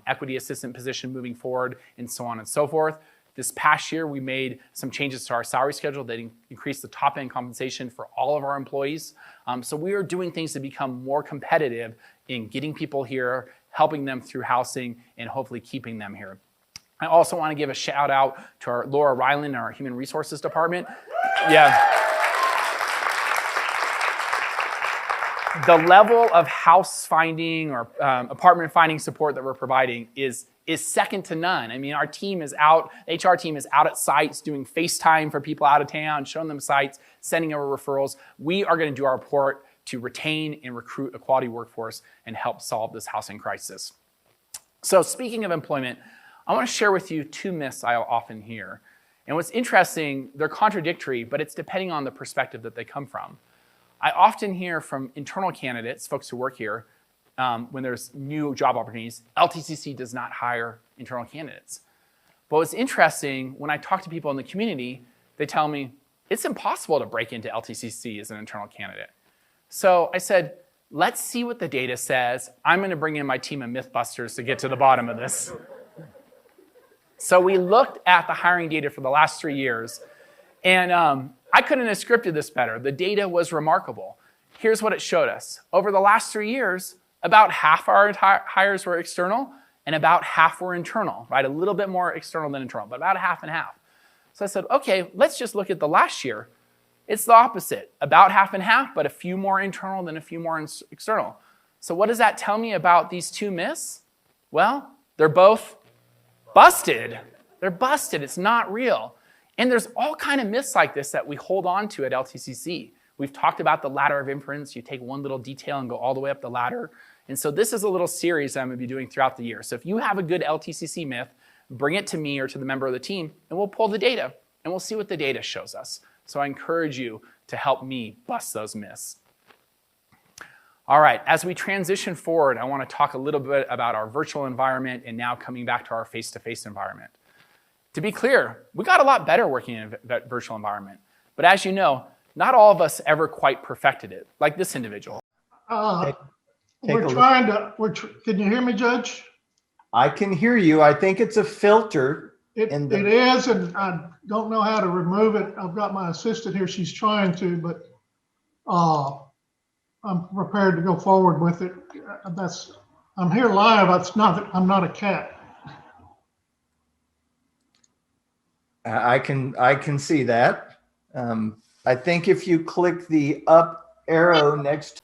equity assistant position moving forward, and so on and so forth. This past year, we made some changes to our salary schedule that increased the top-end compensation for all of our employees. So we are doing things to become more competitive in getting people here, helping them through housing, and hopefully keeping them here. I also want to give a shout out to our Laura Ryland, our Human Resources Department. Yeah. The level of house finding or apartment finding support that we're providing is second to none. I mean, our team is out, the HR team is out at sites doing FaceTime for people out of town, showing them sites, sending over referrals. We are going to do our part to retain and recruit a quality workforce and help solve this housing crisis. So speaking of employment, I want to share with you two myths I often hear. And what's interesting, they're contradictory, but it's depending on the perspective that they come from. I often hear from internal candidates, folks who work here, when there's new job opportunities, LTCC does not hire internal candidates. But what's interesting, when I talk to people in the community, they tell me, it's impossible to break into LTCC as an internal candidate. So I said, let's see what the data says. I'm going to bring in my team of Mythbusters to get to the bottom of this. So we looked at the hiring data for the last 3 years, and I couldn't have scripted this better. The data was remarkable. Here's what it showed us. Over the last 3 years, about half our hires were external, and about half were internal, right? A little bit more external than internal, but about half and half. So I said, okay, let's just look at the last year. It's the opposite, about half and half, but a few more internal than a few more external. So what does that tell me about these two myths? Well, they're both busted. They're busted, it's not real. And there's all kind of myths like this that we hold on to at LTCC. We've talked about the ladder of inference. You take one little detail and go all the way up the ladder. And so this is a little series that I'm going to be doing throughout the year. So if you have a good LTCC myth, bring it to me or to the member of the team, and we'll pull the data, and we'll see what the data shows us. So I encourage you to help me bust those myths. All right, as we transition forward, I want to talk a little bit about our virtual environment and now coming back to our face-to-face environment. To be clear, we got a lot better working in a virtual environment. But as you know, not all of us ever quite perfected it, like this individual. Take a We're look. trying to, can you hear me, Judge? I can hear you. I think it's a filter. It is, and I don't know how to remove it. I've got my assistant here. She's trying to, but I'm prepared to go forward with it. I'm here live. I'm not a cat. I can see that. I think if you click the up arrow next.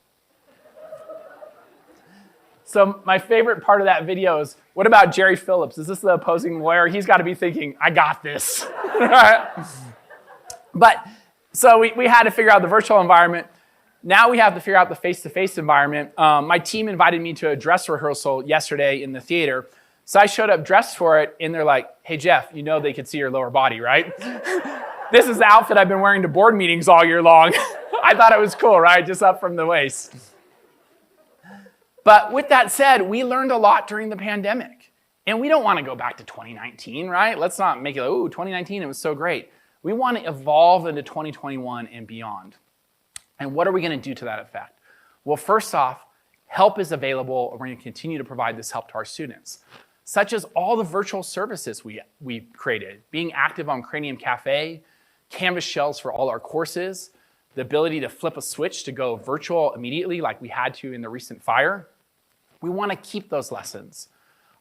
So my favorite part of that video is, what about Jerry Phillips? Is this the opposing lawyer? He's got to be thinking, I got this. But so we had to figure out the virtual environment. Now we have to figure out the face-to-face environment. My team invited me to a dress rehearsal yesterday in the theater. So I showed up dressed for it, and they're like, hey, Jeff, you know they could see your lower body, right? This is the outfit I've been wearing to board meetings all year long. I thought it was cool, right? Just up from the waist. But with that said, we learned a lot during the pandemic. And we don't want to go back to 2019, right? Let's not make it, oh, 2019, it was so great. We want to evolve into 2021 and beyond. And what are we going to do to that effect? Well, first off, help is available, and we're going to continue to provide this help to our students, such as all the virtual services we created, being active on Cranium Cafe, Canvas shells for all our courses, the ability to flip a switch to go virtual immediately like we had to in the recent fire. We want to keep those lessons.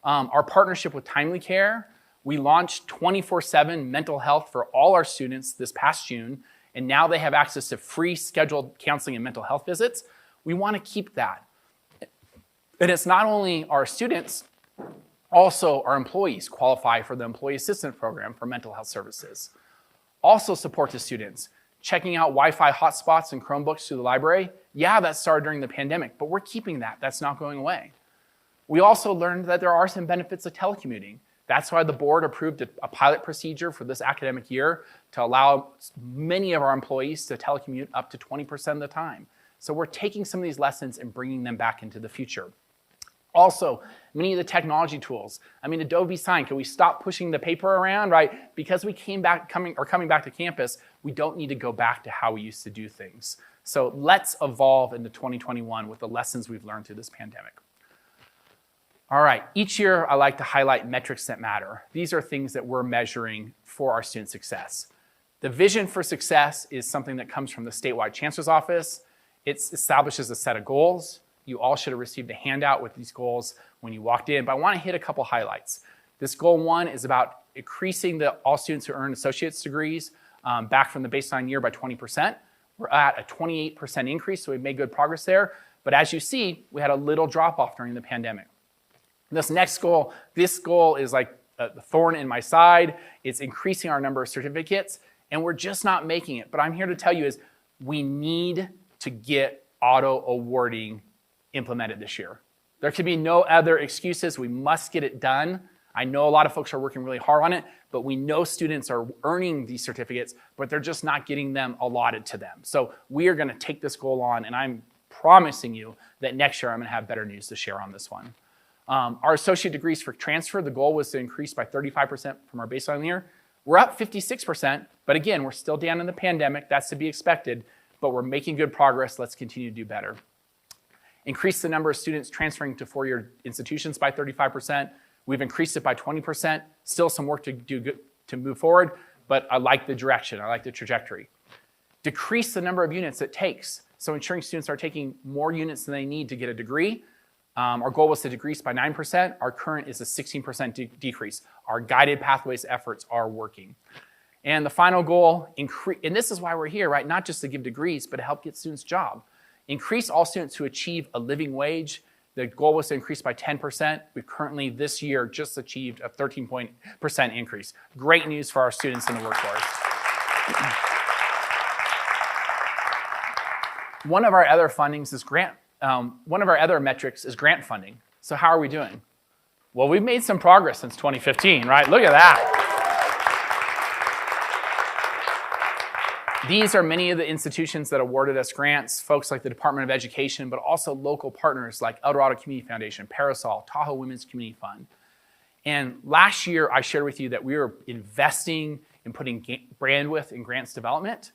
Our partnership with Timely Care, we launched 24/7 mental health for all our students this past June, and now they have access to free scheduled counseling and mental health visits. We want to keep that. And it's not only our students, also our employees qualify for the Employee Assistance Program for mental health services. Also support to students, checking out Wi-Fi hotspots and Chromebooks through the library. Yeah, that started during the pandemic, but we're keeping that. That's not going away. We also learned that there are some benefits of telecommuting. That's why the board approved a pilot procedure for this academic year to allow many of our employees to telecommute up to 20% of the time. So we're taking some of these lessons and bringing them back into the future. Also, many of the technology tools. I mean, Adobe Sign, can we stop pushing the paper around, right? Because we coming back to campus, we don't need to go back to how we used to do things. So let's evolve into 2021 with the lessons we've learned through this pandemic. All right, each year I like to highlight metrics that matter. These are things that we're measuring for our student success. The vision for success is something that comes from the statewide chancellor's office. It establishes a set of goals. You all should have received a handout with these goals when you walked in, but I want to hit a couple highlights. This goal 1 is about increasing all students who earn associate's degrees back from the baseline year by 20%. We're at a 28% increase, so we've made good progress there. But as you see, we had a little drop off during the pandemic. This next goal, this goal is like a thorn in my side. It's increasing our number of certificates, and we're just not making it. But I'm here to tell you is we need to get auto awarding implemented this year. There could be no other excuses. We must get it done. I know a lot of folks are working really hard on it, but we know students are earning these certificates, but they're just not getting them allotted to them. So we are going to take this goal on, and I'm promising you that next year I'm going to have better news to share on this one. Our associate degrees for transfer, the goal was to increase by 35% from our baseline year. We're up 56%, but again, we're still down in the pandemic. That's to be expected, but we're making good progress. Let's continue to do better. Increase the number of students transferring to four-year institutions by 35%. We've increased it by 20%. Still some work to do to move forward, but I like the direction. I like the trajectory. Decrease the number of units it takes. So ensuring students are taking more units than they need to get a degree. Our goal was to decrease by 9%. Our current is a 16% decrease. Our guided pathways efforts are working. And the final goal, and this is why we're here, right? Not just to give degrees, but to help get students jobs. Increase all students who achieve a living wage. The goal was to increase by 10%. We've currently this year just achieved a 13% increase. Great news for our students in the workforce. One of our other fundings is one of our other metrics is grant funding. So how are we doing? Well, we've made some progress since 2015, right? Look at that. These are many of the institutions that awarded us grants, folks like the Department of Education, but also local partners like Eldorado Community Foundation, Parasol, Tahoe Women's Community Fund. And last year, I shared with you that we were investing in putting bandwidth in grants development.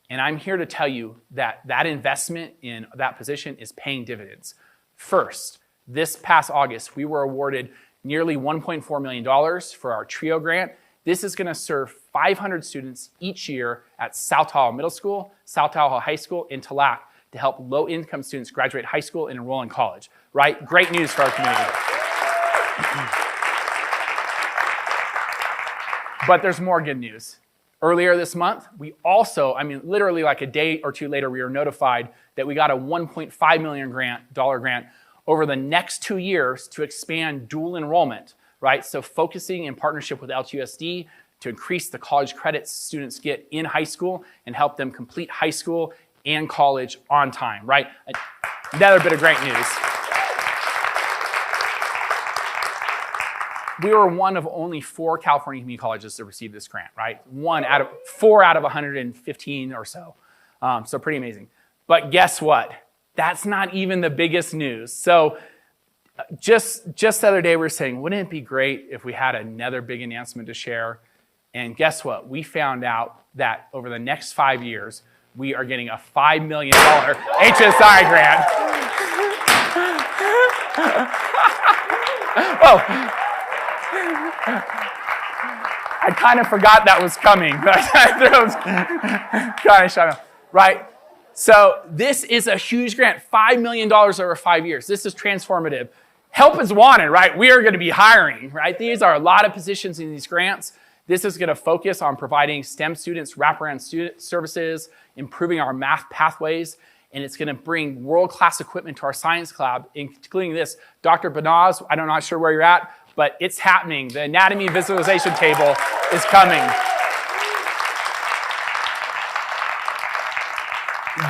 And I'm here to tell you that that investment in that position is paying dividends. First, this past August, we were awarded nearly $1.4 million for our TRIO grant. This is going to serve 500 students each year at South Tahoe Middle School, South Tahoe High School, and Tallac to help low-income students graduate high school and enroll in college, right? Great news for our community. But there's more good news. Earlier this month, we also, literally like a day or two later, we were notified that we got a $1.5 million grant over the next 2 years to expand dual enrollment, right? So focusing in partnership with LTUSD to increase the college credits students get in high school and help them complete high school and college on time, right? Another bit of great news. We were one of only 4 California community colleges to receive this grant, right? 4 out of 115 or so. So pretty amazing. But guess what? That's not even the biggest news. So just the other day, we were saying, wouldn't it be great if we had another big announcement to share? And guess what? We found out that over the next 5 years, we are getting a $5 million HSI grant. Oh. I kind of forgot that was coming. Right? So this is a huge grant, $5 million over 5 years. This is transformative. Help is wanted, right? We are going to be hiring, right? These are a lot of positions in these grants. This is going to focus on providing STEM students wraparound student services, improving our math pathways, and it's going to bring world-class equipment to our science lab, including this. Dr. Banaz, I'm not sure where you're at, but it's happening. The anatomy visualization table is coming.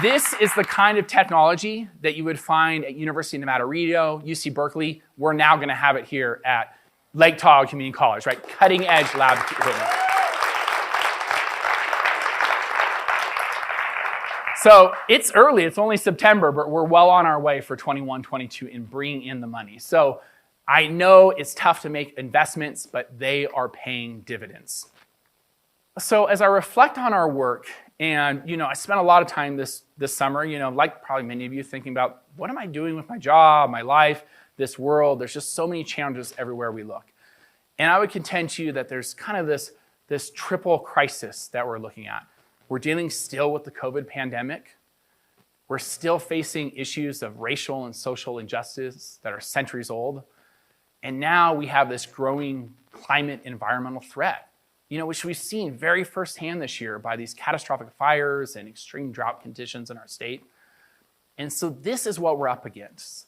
This is the kind of technology that you would find at University of Nevada-Reno, UC Berkeley. We're now going to have it here at Lake Tahoe Community College, right? Cutting-edge lab equipment. So it's early, it's only September, but we're well on our way for 21-22 in bringing in the money. So I know it's tough to make investments, but they are paying dividends. So as I reflect on our work, and I spent a lot of time this summer, like probably many of you, thinking about what am I doing with my job, my life, this world. There's just so many challenges everywhere we look. And I would contend to you that there's kind of this triple crisis that we're looking at. We're dealing still with the COVID pandemic. We're still facing issues of racial and social injustice that are centuries old. And now we have this growing climate environmental threat, which we've seen very firsthand this year by these catastrophic fires and extreme drought conditions in our state. And so this is what we're up against.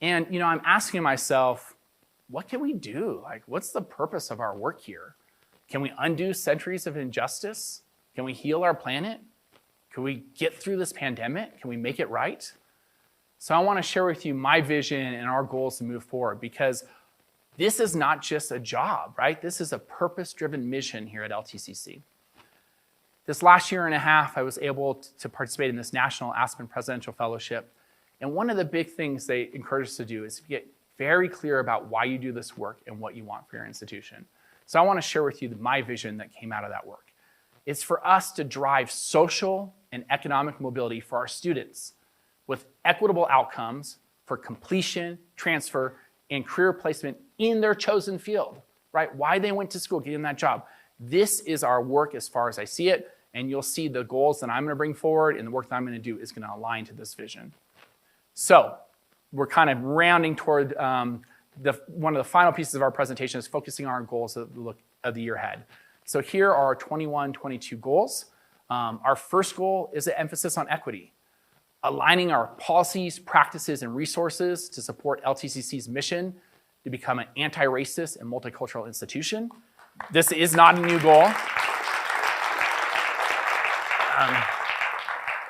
And, I'm asking myself, what can we do? What's the purpose of our work here? Can we undo centuries of injustice? Can we heal our planet? Can we get through this pandemic? Can we make it right? So I want to share with you my vision and our goals to move forward, because this is not just a job, right? This is a purpose-driven mission here at LTCC. This last year and a half, I was able to participate in this National Aspen Presidential Fellowship. And one of the big things they encourage us to do is get very clear about why you do this work and what you want for your institution. So I want to share with you my vision that came out of that work. It's for us to drive social and economic mobility for our students with equitable outcomes for completion, transfer, and career placement in their chosen field, right? Why they went to school, getting that job. This is our work as far as I see it, and you'll see the goals that I'm going to bring forward and the work that I'm going to do is going to align to this vision. So we're kind of rounding toward one of the final pieces of our presentation is focusing on our goals of the year ahead. So here are our 21-22 goals. Our first goal is an emphasis on equity, aligning our policies, practices, and resources to support LTCC's mission to become an anti-racist and multicultural institution. This is not a new goal.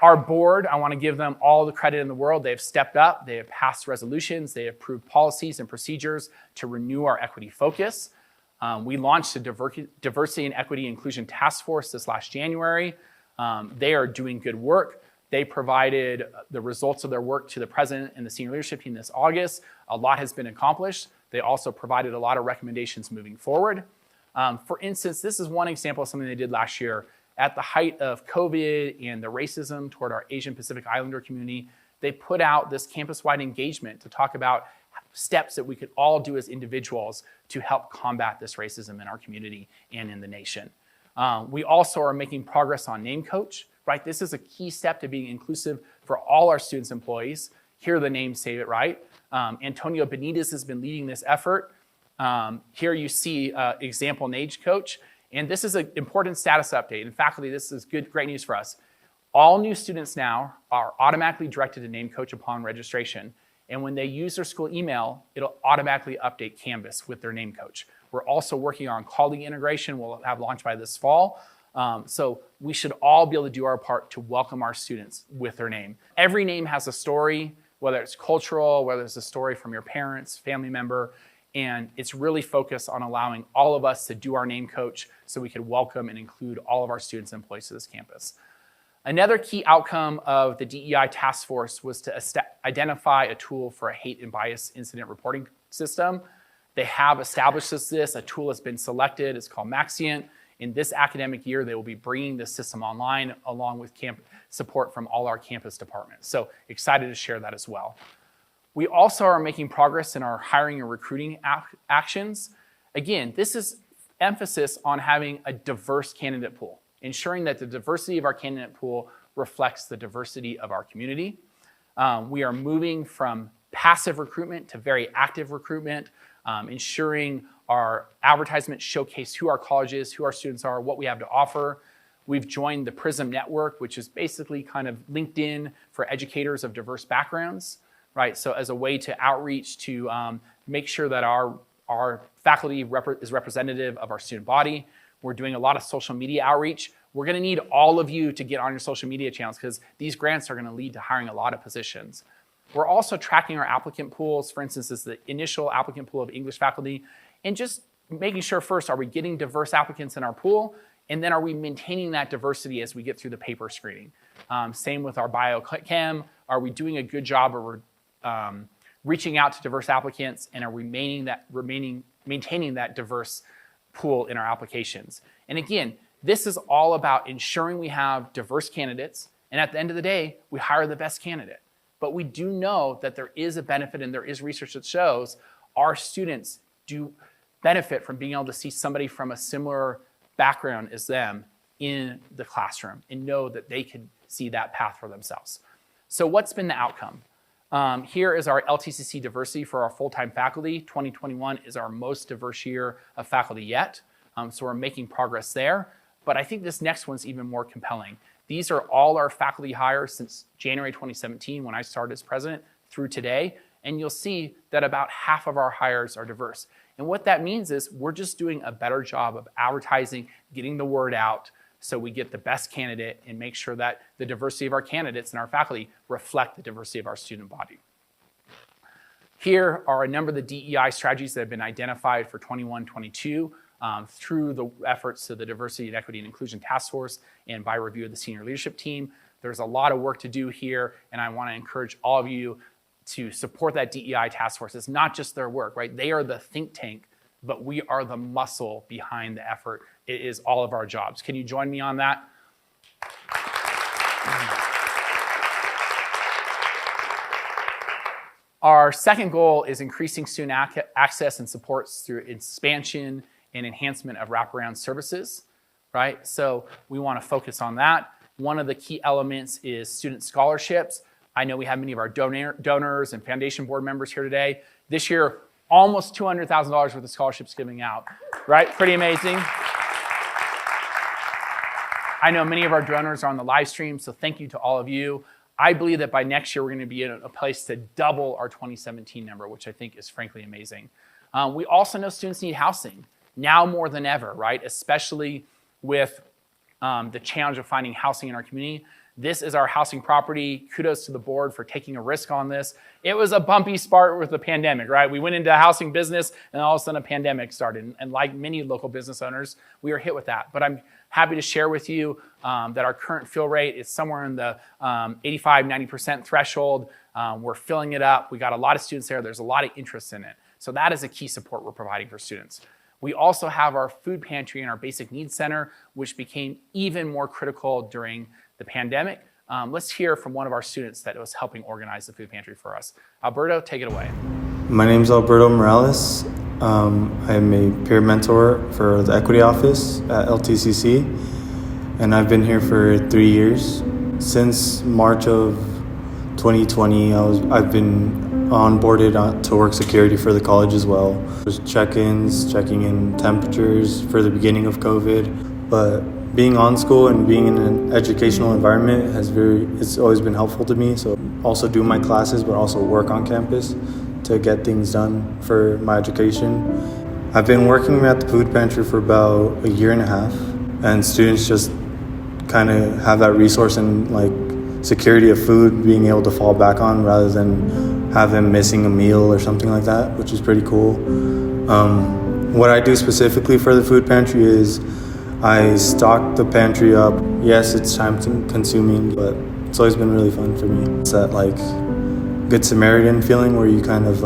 Our board, I want to give them all the credit in the world. They have stepped up. They have passed resolutions. They have approved policies and procedures to renew our equity focus. We launched a Diversity and Equity Inclusion Task Force this last January. They are doing good work. They provided the results of their work to the president and the senior leadership team this August. A lot has been accomplished. They also provided a lot of recommendations moving forward. For instance, this is one example of something they did last year. at the height of COVID and the racism toward our Asian Pacific Islander community, they put out this campus-wide engagement to talk about steps that we could all do as individuals to help combat this racism in our community and in the nation. We also are making progress on Name Coach, right? This is a key step to being inclusive for all our students' employees. Here the names say it right. Antonio Benitez has been leading this effort. Here you see example Name Coach, and this is an important status update. And faculty, this is great news for us. All new students now are automatically directed to Name Coach upon registration. And when they use their school email, it'll automatically update Canvas with their Name Coach. We're also working on colleague integration. We'll have launched by this fall. So we should all be able to do our part to welcome our students with their name. Every name has a story, whether it's cultural, whether it's a story from your parents, family member, and it's really focused on allowing all of us to do our Name Coach so we can welcome and include all of our students and employees to this campus. Another key outcome of the DEI task force was to identify a tool for a hate and bias incident reporting system. They have established this. A tool has been selected. It's called Maxient. In this academic year, they will be bringing this system online along with support from all our campus departments. So excited to share that as well. We also are making progress in our hiring and recruiting actions. Again, this is emphasis on having a diverse candidate pool, ensuring that the diversity of our candidate pool reflects the diversity of our community. We are moving from passive recruitment to very active recruitment, ensuring our advertisements showcase who our college is, who our students are, what we have to offer. We've joined the PRISM network, which is basically kind of LinkedIn for educators of diverse backgrounds, right? So as a way to outreach to make sure that our faculty is representative of our student body. We're doing a lot of social media outreach. We're gonna need all of you to get on your social media channels because these grants are gonna lead to hiring a lot of positions. We're also tracking our applicant pools. For instance, this is the initial applicant pool of English faculty, and just making sure first, are we getting diverse applicants in our pool? And then are we maintaining that diversity as we get through the paper screening? Same with our biochem. Are we doing a good job of reaching out to diverse applicants, and are we maintaining that diverse pool in our applications? And again, this is all about ensuring we have diverse candidates, and at the end of the day, we hire the best candidate. But we do know that there is a benefit, and there is research that shows our students do benefit from being able to see somebody from a similar background as them in the classroom and know that they can see that path for themselves. So what's been the outcome? Here is our LTCC diversity for our full-time faculty. 2021 is our most diverse year of faculty yet. So we're making progress there. But I think this next one's even more compelling. These are all our faculty hires since January 2017 when I started as president through today. And you'll see that about half of our hires are diverse. And what that means is we're just doing a better job of advertising, getting the word out so we get the best candidate and make sure that the diversity of our candidates and our faculty reflect the diversity of our student body. Here are a number of the DEI strategies that have been identified for 21-22 through the efforts of the Diversity and Equity and Inclusion Task Force and by review of the senior leadership team. There's a lot of work to do here, and I want to encourage all of you to support that DEI task force. It's not just their work, right? They are the think tank, but we are the muscle behind the effort. It is all of our jobs. Can you join me on that? Our second goal is increasing student access and supports through expansion and enhancement of wraparound services, right? So we want to focus on that. One of the key elements is student scholarships. I know we have many of our donors and foundation board members here today. This year, almost $200,000 worth of scholarships giving out, right? Pretty amazing. I know many of our donors are on the live stream, so thank you to all of you. I believe that by next year, we're going to be in a place to double our 2017 number, which I think is frankly amazing. We also know students need housing now more than ever, right? Especially with the challenge of finding housing in our community. This is our housing property. Kudos to the board for taking a risk on this. It was a bumpy start with the pandemic, right? We went into the housing business and all of a sudden a pandemic started. And like many local business owners, we were hit with that. But I'm happy to share with you that our current fill rate is somewhere in the 85-90% threshold. We're filling it up. We got a lot of students there. There's a lot of interest in it. So that is a key support we're providing for students. We also have our food pantry and our basic needs center, which became even more critical during the pandemic. Let's hear from one of our students that was helping organize the food pantry for us. Alberto, take it away. My name is Alberto Morales. I'm a peer mentor for the equity office at LTCC, and I've been here for 3 years. Since March of 2020, I've been onboarded to work security for the college as well. There's check-ins, checking in temperatures for the beginning of COVID, but being on school and being in an educational environment it's always been helpful to me. So also do my classes, but also work on campus to get things done for my education. I've been working at the food pantry for about 1.5 years, and students just kind of have that resource and like security of food being able to fall back on rather than have them missing a meal or something like that, which is pretty cool. What I do specifically for the food pantry is I stock the pantry up. Yes, it's time consuming, but it's always been really fun for me. It's that like Good Samaritan feeling where you kind of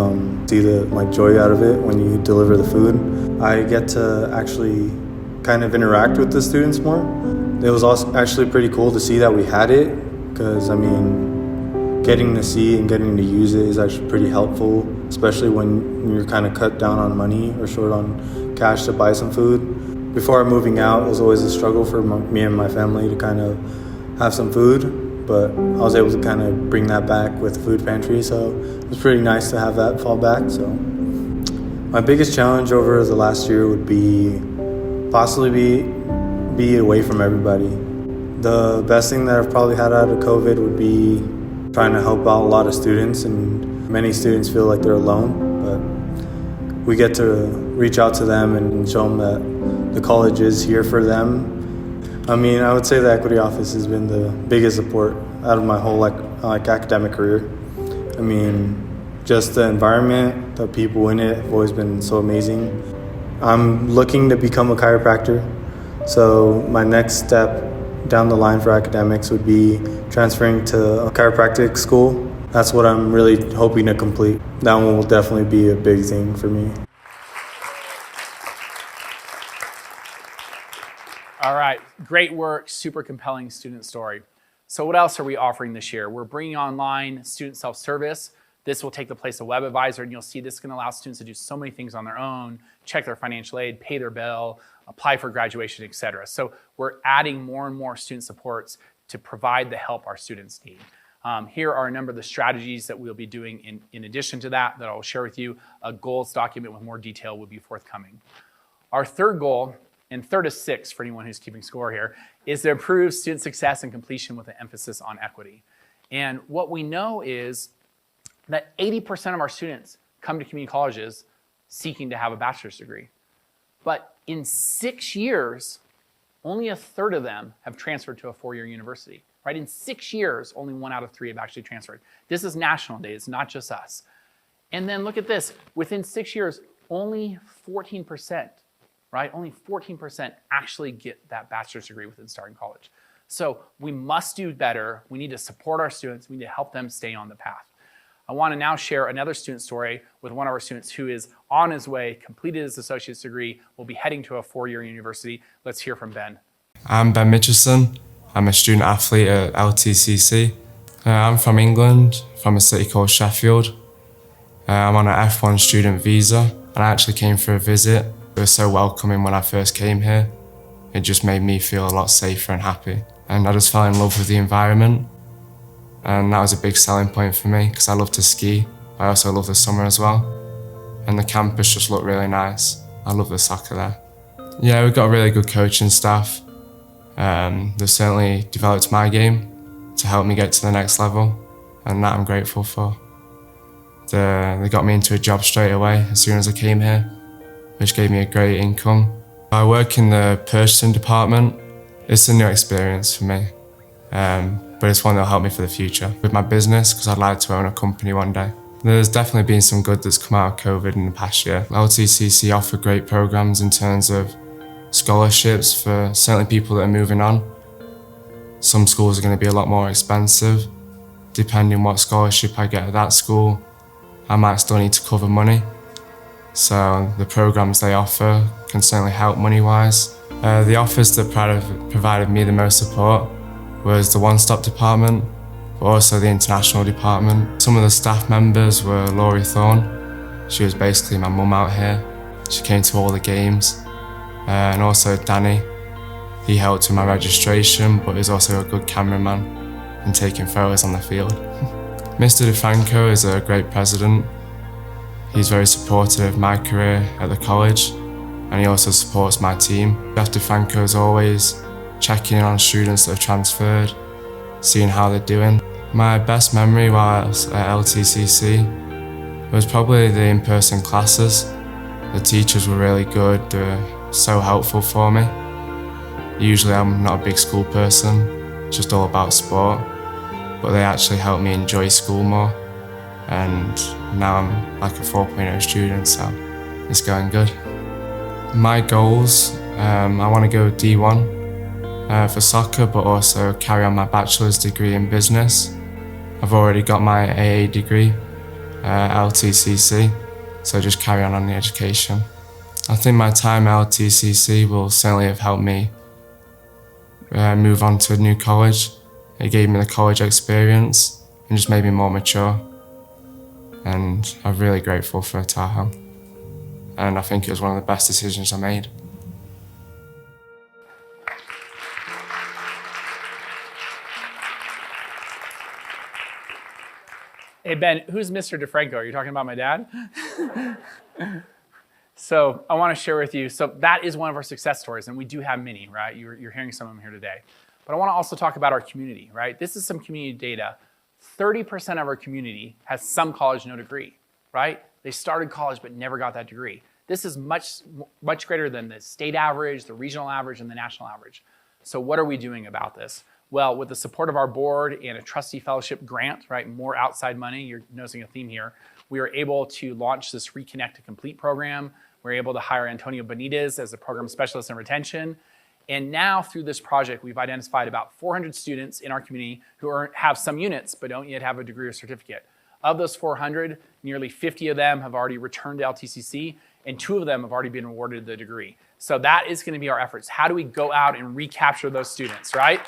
see the like joy out of it when you deliver the food. I get to actually kind of interact with the students more. It was also actually pretty cool to see that we had it, because I mean, getting to see and getting to use it is actually pretty helpful, especially when you're kind of cut down on money or short on cash to buy some food. Before moving out, it was always a struggle for me and my family to kind of have some food, but I was able to kind of bring that back with the food pantry, so it was pretty nice to have that fall back. So my biggest challenge over the last year would be possibly be away from everybody. The best thing that I've probably had out of COVID would be trying to help out a lot of students, and many students feel like they're alone, but we get to reach out to them and show them that the college is here for them. I mean, I would say the equity office has been the biggest support out of my whole like academic career. I mean, just the environment, the people in it have always been so amazing. I'm looking to become a chiropractor, so my next step down the line for academics would be transferring to a chiropractic school. That's what I'm really hoping to complete. That one will definitely be a big thing for me. All right, great work, super compelling student story. So what else are we offering this year? We're bringing online student self-service. This will take the place of web advisor, and you'll see this can allow students to do so many things on their own, check their financial aid, pay their bill, apply for graduation, etc. So we're adding more and more student supports to provide the help our students need. Here are a number of the strategies that we'll be doing in addition to that I'll share with you. A goals document with more detail will be forthcoming. Our third goal, and third is 6 for anyone who's keeping score here, is to improve student success and completion with an emphasis on equity. And what we know is that 80% of our students come to community colleges seeking to have a bachelor's degree. But in 6 years, only 1/3 of them have transferred to a 4-year university, right? In 6 years, only 1 out of 3 have actually transferred. This is national data, it's not just us. And then look at this, within 6 years, only 14%, right? Only 14% actually get that bachelor's degree within starting college. So we must do better. We need to support our students. We need to help them stay on the path. I want to now share another student story with one of our students who is on his way, completed his associate's degree, will be heading to a 4-year university. Let's hear from Ben. I'm Ben Micheson. I'm a student athlete at LTCC. I'm from England, from a city called Sheffield. I'm on an F1 student visa, and I actually came for a visit. It was so welcoming when I first came here. It just made me feel a lot safer and happy. And I just fell in love with the environment. And that was a big selling point for me because I love to ski. I also love the summer as well. And the campus just looked really nice. I love the soccer there. Yeah, we've got a really good coaching staff. They've certainly developed my game to help me get to the next level, and that I'm grateful for. They got me into a job straight away as soon as I came here, which gave me a great income. I work in the purchasing department. It's a new experience for me. But it's one that'll help me for the future with my business because I'd like to own a company one day. There's definitely been some good that's come out of COVID in the past year. LTCC offer great programs in terms of scholarships for certainly people that are moving on. Some schools are going to be a lot more expensive. Depending what scholarship I get at that school, I might still need to cover money. so the programs they offer can certainly help money-wise. The office that provided me the most support was the one-stop department, but also the international department. Some of the staff members were Laurie Thorne. She was basically my mum out here. She came to all the games. And also Danny. He helped with my registration, but is also a good cameraman and taking photos on the field. Mr. DeFranco is a great president. He's very supportive of my career at the college, and he also supports my team. Jeff DeFranco is always checking in on students that have transferred, seeing how they're doing. My best memory while I was at LTCC was probably the in-person classes. The teachers were really good, they were so helpful for me. Usually I'm not a big school person, it's just all about sport, but they actually helped me enjoy school more, and now I'm like a 4.0 student, so it's going good. My goals, I want to go D1 for soccer, but also carry on my bachelor's degree in business. I've already got my AA degree, LTCC, so just carry on the education. I think my time at LTCC will certainly have helped me move on to a new college. It gave me the college experience and just made me more mature. And I'm really grateful for Tahoe. And I think it was one of the best decisions I made. Hey, Ben, who's Mr. DeFranco? Are you talking about my dad? So I want to share with you, so that is one of our success stories, and we do have many, right? You're hearing some of them here today. But I want to also talk about our community, right? This is some community data. 30% of our community has some college, no degree, right? They started college but never got that degree. This is much greater than the state average, the regional average, and the national average. So what are we doing about this? Well, with the support of our board and a trustee fellowship grant, right, more outside money, you're noticing a theme here, we were able to launch this Reconnect to Complete program. We were able to hire Antonio Benitez as a program specialist in retention. And now through this project, we've identified about 400 students in our community who have some units but don't yet have a degree or certificate. Of those 400, nearly 50 of them have already returned to LTCC, and 2 of them have already been awarded the degree. So that is going to be our efforts. How do we go out and recapture those students, right?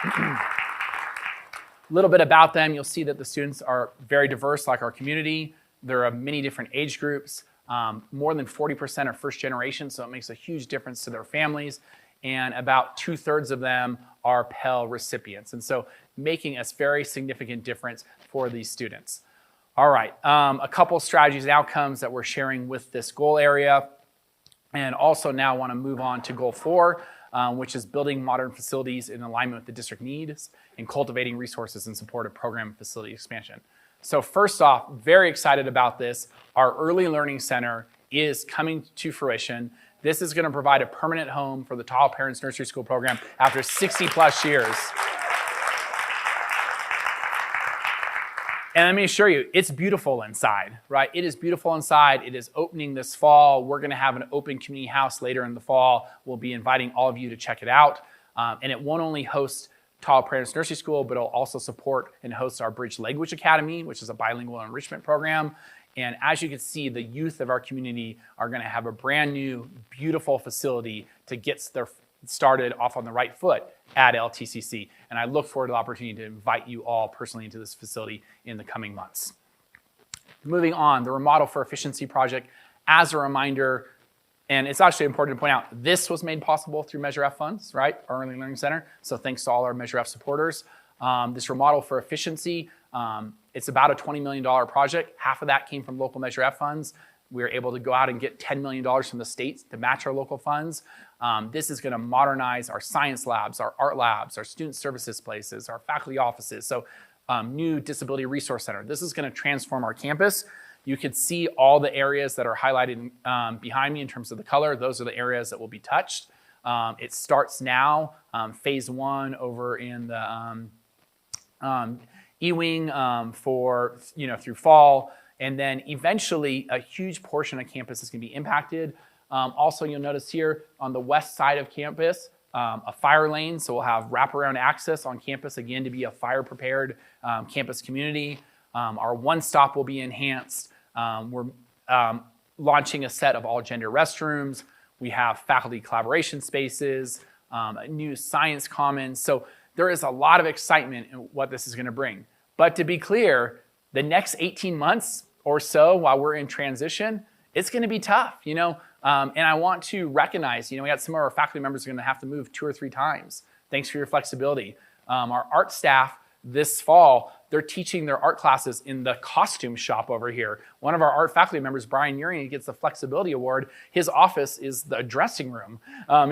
A little bit about them. You'll see that the students are very diverse, like our community. There are many different age groups. More than 40% are first generation, so it makes a huge difference to their families. And about 2/3 of them are Pell recipients. And so making a very significant difference for these students. All right, a couple strategies and outcomes that we're sharing with this goal area. And also now want to move on to goal 4, which is building modern facilities in alignment with the district needs and cultivating resources in support of program and facility expansion. So first off, very excited about this. Our Early Learning Center is coming to fruition. This is going to provide a permanent home for the Tahoe Parents Nursery School program after 60 plus years. And let me assure you, it's beautiful inside, right? It is beautiful inside. It is opening this fall. We're going to have an open community house later in the fall. We'll be inviting all of you to check it out. And it won't only host Tahoe Parents Nursery School, but it'll also support and host our Bridge Language Academy, which is a bilingual enrichment program. And as you can see, the youth of our community are going to have a brand new, beautiful facility to get their started off on the right foot at LTCC. And I look forward to the opportunity to invite you all personally into this facility in the coming months. Moving on, the Remodel for Efficiency project. As a reminder, and it's actually important to point out, this was made possible through Measure F funds, right? Our Early Learning Center. So thanks to all our Measure F supporters. This Remodel for Efficiency, it's about a $20 million project. Half of that came from local Measure F funds. We were able to go out and get $10 million from the state to match our local funds. This is going to modernize our science labs, our art labs, our student services places, our faculty offices. So new disability resource center. This is going to transform our campus. You can see all the areas that are highlighted behind me in terms of the color. Those are the areas that will be touched. It starts now, phase 1 over in the E-wing for, through fall. And then eventually a huge portion of campus is going to be impacted. Also, you'll notice here on the west side of campus, a fire lane. So we'll have wraparound access on campus, again, to be a fire-prepared campus community. Our one-stop will be enhanced. We're launching a set of all-gender restrooms. We have faculty collaboration spaces, a new science commons. So there is a lot of excitement in what this is going to bring. But to be clear, the next 18 months or so while we're in transition, it's going to be tough, and I want to recognize, we got some of our faculty members are going to have to move 2 or 3 times. Thanks for your flexibility. Our art staff this fall, they're teaching their art classes in the costume shop over here. One of our art faculty members, Brian Urian, gets the Flexibility Award. His office is the dressing room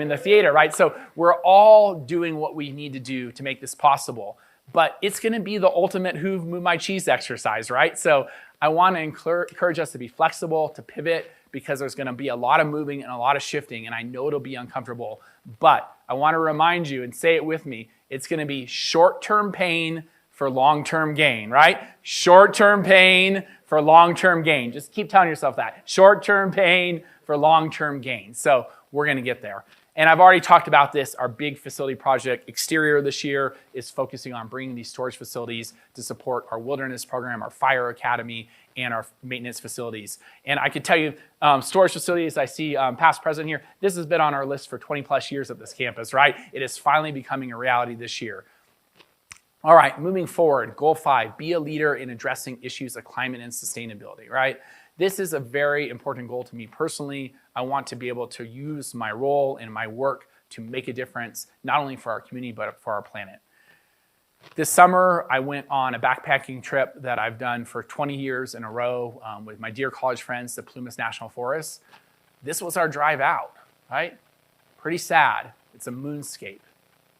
in the theater, right? So we're all doing what we need to do to make this possible. But it's going to be the ultimate who moved my cheese exercise, right? So I want to encourage us to be flexible, to pivot, because there's going to be a lot of moving and a lot of shifting, and I know it'll be uncomfortable. But I want to remind you, and say it with me, it's going to be short-term pain for long-term gain, right? Short-term pain for long-term gain. Just keep telling yourself that. Short-term pain for long-term gain. So we're going to get there. And I've already talked about this. Our big facility project exterior this year is focusing on bringing these storage facilities to support our wilderness program, our fire academy, and our maintenance facilities. And I could tell you, storage facilities, I see past president here, this has been on our list for 20 plus years at this campus, right? It is finally becoming a reality this year. All right, moving forward, goal 5, be a leader in addressing issues of climate and sustainability, right? This is a very important goal to me personally. I want to be able to use my role and my work to make a difference, not only for our community, but for our planet. This summer, I went on a backpacking trip that I've done for 20 years in a row with my dear college friends, the Plumas National Forest. This was our drive out, right? Pretty sad. It's a moonscape.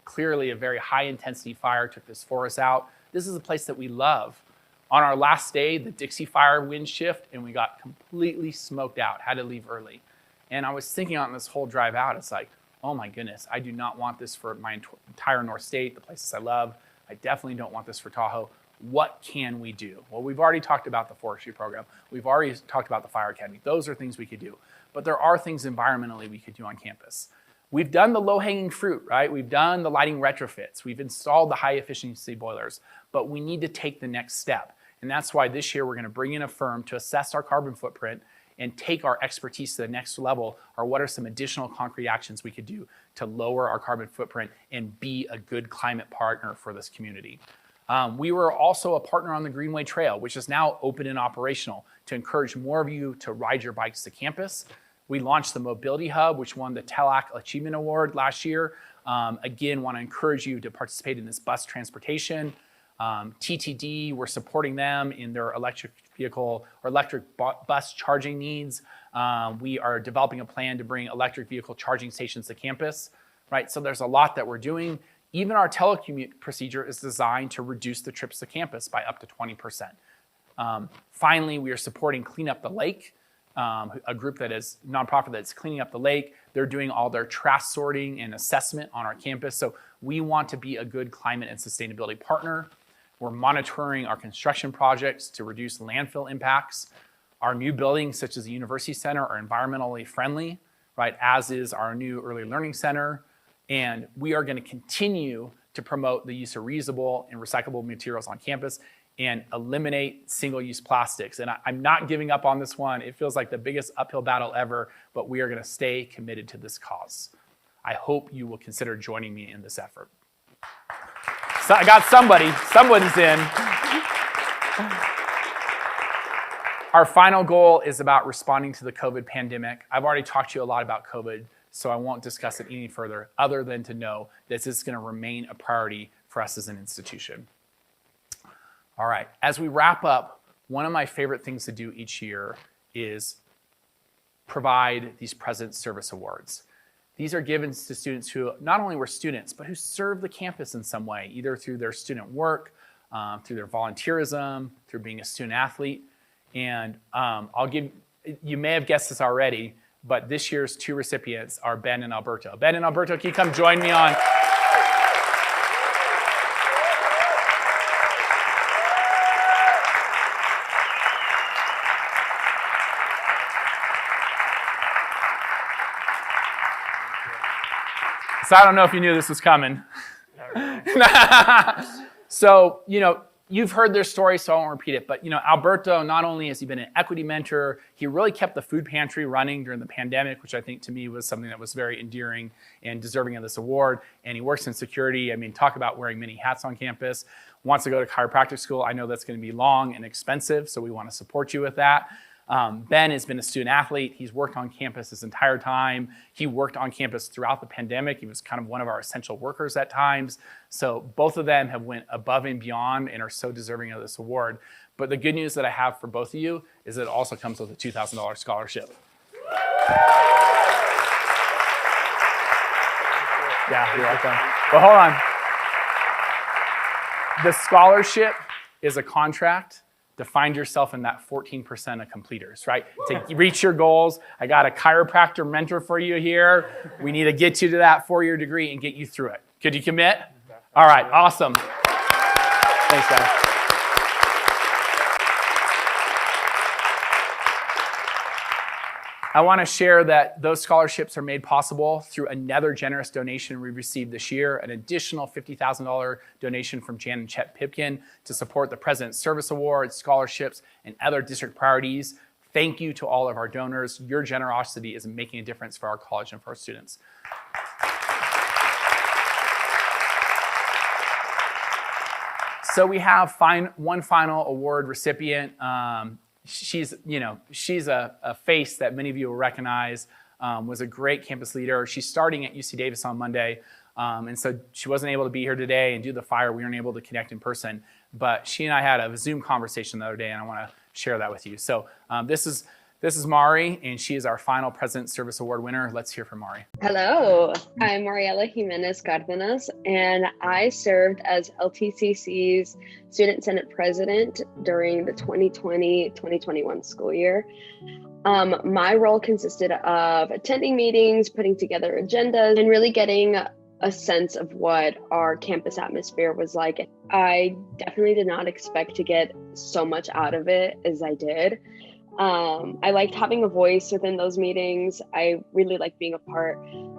Clearly, a very high-intensity fire took this forest out. This is a place that we love. On our last day, the Dixie Fire wind shift, and we got completely smoked out, had to leave early. And I was thinking on this whole drive out, it's like, oh my goodness, I do not want this for my entire North State, the places I love. I definitely don't want this for Tahoe. What can we do? Well, we've already talked about the Forestry Program. We've already talked about the Fire Academy. Those are things we could do. But there are things environmentally we could do on campus. We've done the low-hanging fruit, right? We've done the lighting retrofits. We've installed the high-efficiency boilers. But we need to take the next step. And that's why this year we're going to bring in a firm to assess our carbon footprint and take our expertise to the next level, or what are some additional concrete actions we could do to lower our carbon footprint and be a good climate partner for this community. We were also a partner on the Greenway Trail, which is now open and operational to encourage more of you to ride your bikes to campus. We launched the Mobility Hub, which won the TELAC Achievement Award last year. Again, want to encourage you to participate in this bus transportation. TTD, we're supporting them in their electric vehicle or electric bus charging needs. We are developing a plan to bring electric vehicle charging stations to campus, right? So there's a lot that we're doing. Even our telecommute procedure is designed to reduce the trips to campus by up to 20%. Finally, we are supporting Clean Up the Lake, a group that is nonprofit that's cleaning up the lake. They're doing all their trash sorting and assessment on our campus. So we want to be a good climate and sustainability partner. We're monitoring our construction projects to reduce landfill impacts. Our new buildings, such as the University Center, are environmentally friendly, right, as is our new Early Learning Center. And we are going to continue to promote the use of reusable and recyclable materials on campus and eliminate single-use plastics. And I'm not giving up on this one. It feels like the biggest uphill battle ever, but we are going to stay committed to this cause. I hope you will consider joining me in this effort. So I got someone's in. Our final goal is about responding to the COVID pandemic. I've already talked to you a lot about COVID, so I won't discuss it any further, other than to know that this is going to remain a priority for us as an institution. All right, as we wrap up, one of my favorite things to do each year is provide these President's Service Awards. These are given to students who not only were students, but who served the campus in some way, either through their student work, through their volunteerism, through being a student athlete. And you may have guessed this already, but this year's 2 recipients are Ben and Alberto. Ben and Alberto, can you come join me on? So I don't know if you knew this was coming. So, you've heard their story, so I won't repeat it. But Alberto, not only has he been an equity mentor, he really kept the food pantry running during the pandemic, which I think to me was something that was very endearing and deserving of this award. And he works in security. I mean, talk about wearing many hats on campus. Wants to go to chiropractic school. I know that's going to be long and expensive, so we want to support you with that. Ben has been a student athlete. He's worked on campus his entire time. He worked on campus throughout the pandemic. He was kind of one of our essential workers at times. So both of them have went above and beyond and are so deserving of this award. But the good news that I have for both of you is that it also comes with a $2,000 scholarship. Yeah, you're welcome. But hold on. The scholarship is a contract to find yourself in that 14% of completers, right? To reach your goals. I got a chiropractor mentor for you here. We need to get you to that 4-year degree and get you through it. Could you commit? All right, awesome. Thanks, guys. I want to share that those scholarships are made possible through another generous donation we received this year, an additional $50,000 donation from Jan and Chet Pipkin to support the President's Service Award, scholarships, and other district priorities. Thank you to all of our donors. Your generosity is making a difference for our college and for our students. So we have one final award recipient. She's a face that many of you will recognize, was a great campus leader. She's starting at UC Davis on Monday, and so she wasn't able to be here today and do the fire. We weren't able to connect in person, but she and I had a Zoom conversation the other day, and I want to share that with you. So this is Mari, and she is our final President's Service Award winner. Let's hear from Mari. Hello, I'm Mariela Jimenez-Cardenas, and I served as LTCC's Student Senate President during the 2020-2021 school year. My role consisted of attending meetings, putting together agendas, and really getting a sense of what our campus atmosphere was like. I definitely did not expect to get so much out of it as I did. I liked having a voice within those meetings. I really liked being a part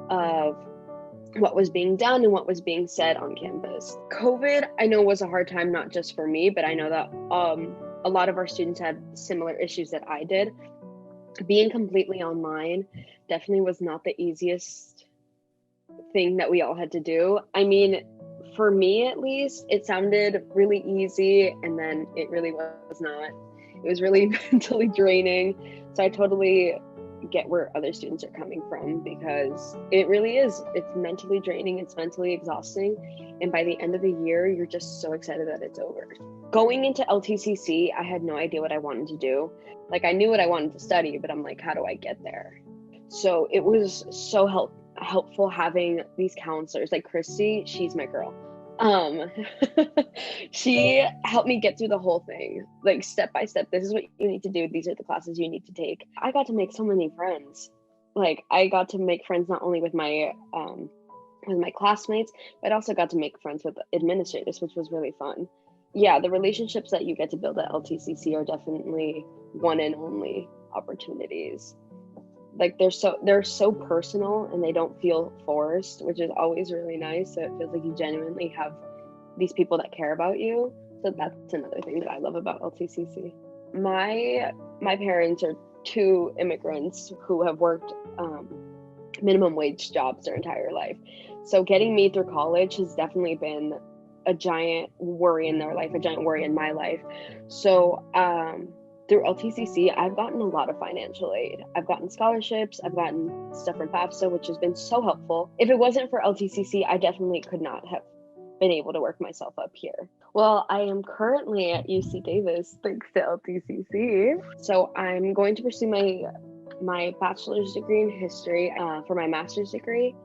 of what was being done and what was being said on campus. COVID, I know, was a hard time, not just for me, but I know that a lot of our students had similar issues that I did. Being completely online definitely was not the easiest thing that we all had to do. I mean, for me at least, it sounded really easy, and then it really was not. It was really mentally draining. So I totally get where other students are coming from, because it really is. It's mentally draining. It's mentally exhausting. And by the end of the year, you're just so excited that it's over. Going into LTCC, I had no idea what I wanted to do. Like, I knew what I wanted to study, but I'm like, how do I get there? So it was so helpful having these counselors like Christy. She's my girl. She helped me get through the whole thing, like step by step. This is what you need to do. These are the classes you need to take. I got to make so many friends. Like, I got to make friends not only with my classmates, but I also got to make friends with administrators, which was really fun. Yeah, the relationships that you get to build at LTCC are definitely one and only opportunities. Like, they're so personal, and they don't feel forced, which is always really nice. So it feels like you genuinely have these people that care about you. So that's another thing that I love about LTCC. My parents are two immigrants who have worked minimum wage jobs their entire life. So getting me through college has definitely been a giant worry in their life, a giant worry in my life. So through LTCC, I've gotten a lot of financial aid. I've gotten scholarships. I've gotten stuff from FAFSA, which has been so helpful. If it wasn't for LTCC, I definitely could not have been able to work myself up here. Well, I am currently at UC Davis thanks to LTCC. So I'm going to pursue my bachelor's degree in history for my master's degree.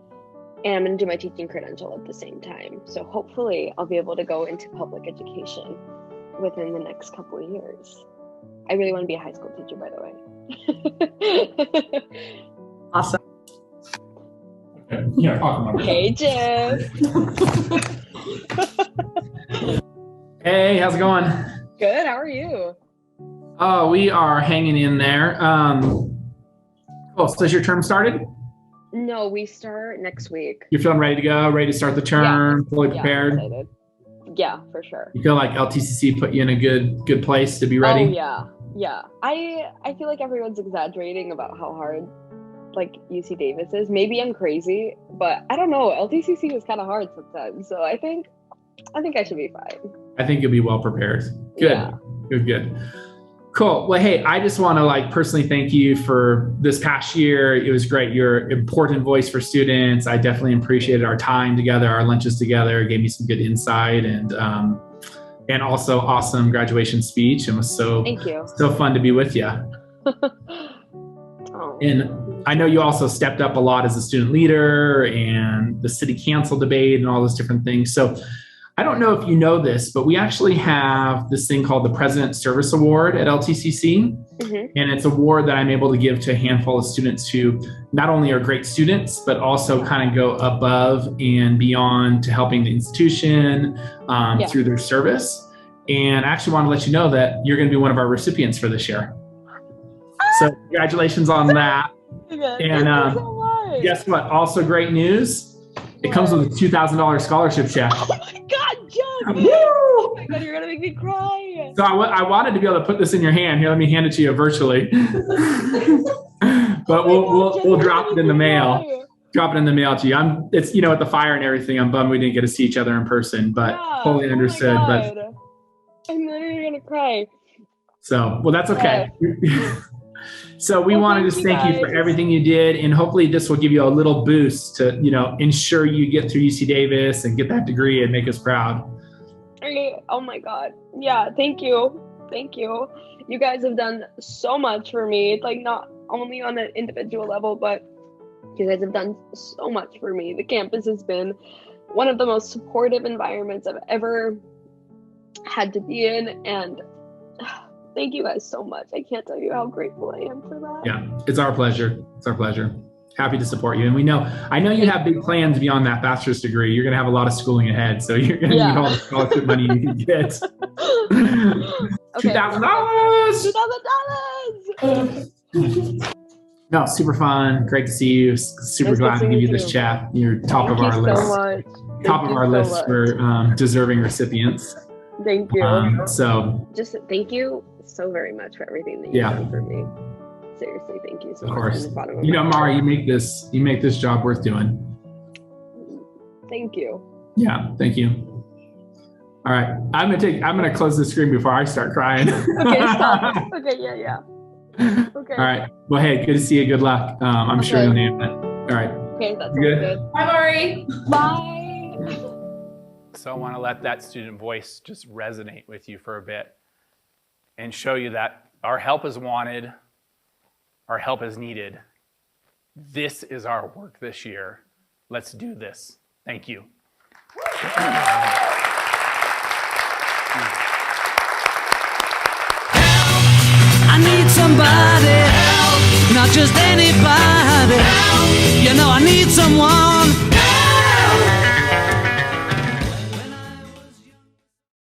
And I'm going to do my teaching credential at the same time. So hopefully I'll be able to go into public education within the next couple of years. I really want to be a high school teacher, by the way. Awesome. Hey, Jeff. Hey, how's it going? Good. How are you? Oh, we are hanging in there. Cool. So has your term started? No, we start next week. You're feeling ready to go, ready to start the term, fully prepared? I'm excited. Yeah, for sure. You feel like LTCC put you in a good place to be ready? Oh yeah. I feel like everyone's exaggerating about how hard like UC Davis is. Maybe I'm crazy, but I don't know. LTCC is kind of hard sometimes, so I think I should be fine. I think you'll be well prepared. Good. Yeah. Good. Cool. Well, hey, I just want to like personally thank you for this past year. It was great. You're an important voice for students. I definitely appreciated our time together, our lunches together. It gave me some good insight and also awesome graduation speech. And was so fun to be with you. And I know you also stepped up a lot as a student leader and the city council debate and all those different things. So I don't know if you know this, but we actually have this thing called the President's Service Award at LTCC. And it's an award that I'm able to give to a handful of students who not only are great students, but also kind of go above and beyond to helping the institution through their service. And I actually want to let you know that you're going to be one of our recipients for this year. So congratulations on that. And guess what? Also great news. It comes with a $2,000 scholarship check. Oh my God, John! Oh my God, you're gonna make me cry. So I wanted to be able to put this in your hand. Here, let me hand it to you virtually. But we'll drop it in the mail. Drop it in the mail to you. It's at the fire and everything. I'm bummed we didn't get to see each other in person, but totally understood. But I'm literally gonna cry. So that's okay. So we want to just thank you for everything you did, and hopefully this will give you a little boost to, ensure you get through UC Davis and get that degree and make us proud. Oh my God. Yeah, thank you. Thank you. You guys have done so much for me, like not only on an individual level, but you guys have done so much for me. The campus has been one of the most supportive environments I've ever had to be in, and thank you guys so much. I can't tell you how grateful I am for that. Yeah, it's our pleasure. It's our pleasure. Happy to support you. And I know you have big plans beyond that bachelor's degree. You're going to have a lot of schooling ahead. So you're going to need all the scholarship money you can get. $2,000. No, super fun. Great to see you. Super glad to give you this chat. You're top of our list. Top of our list for deserving recipients. Thank you. So just thank you so very much for everything that you've done for me. Seriously, thank you so much. Of course. From the bottom of Mara, you make this job worth doing. Thank you. Yeah, thank you. All right, I'm gonna close the screen before I start crying. Okay, stop. Okay, yeah. Okay. All right. Well, hey, good to see you. Good luck. I'm sure you'll name it. All right. Okay, that's good. Bye, Lori. Bye. So I want to let that student voice just resonate with you for a bit and show you that our help is wanted, our help is needed. This is our work this year. Let's do this. Thank you. I need somebody help, not just anybody help. I need someone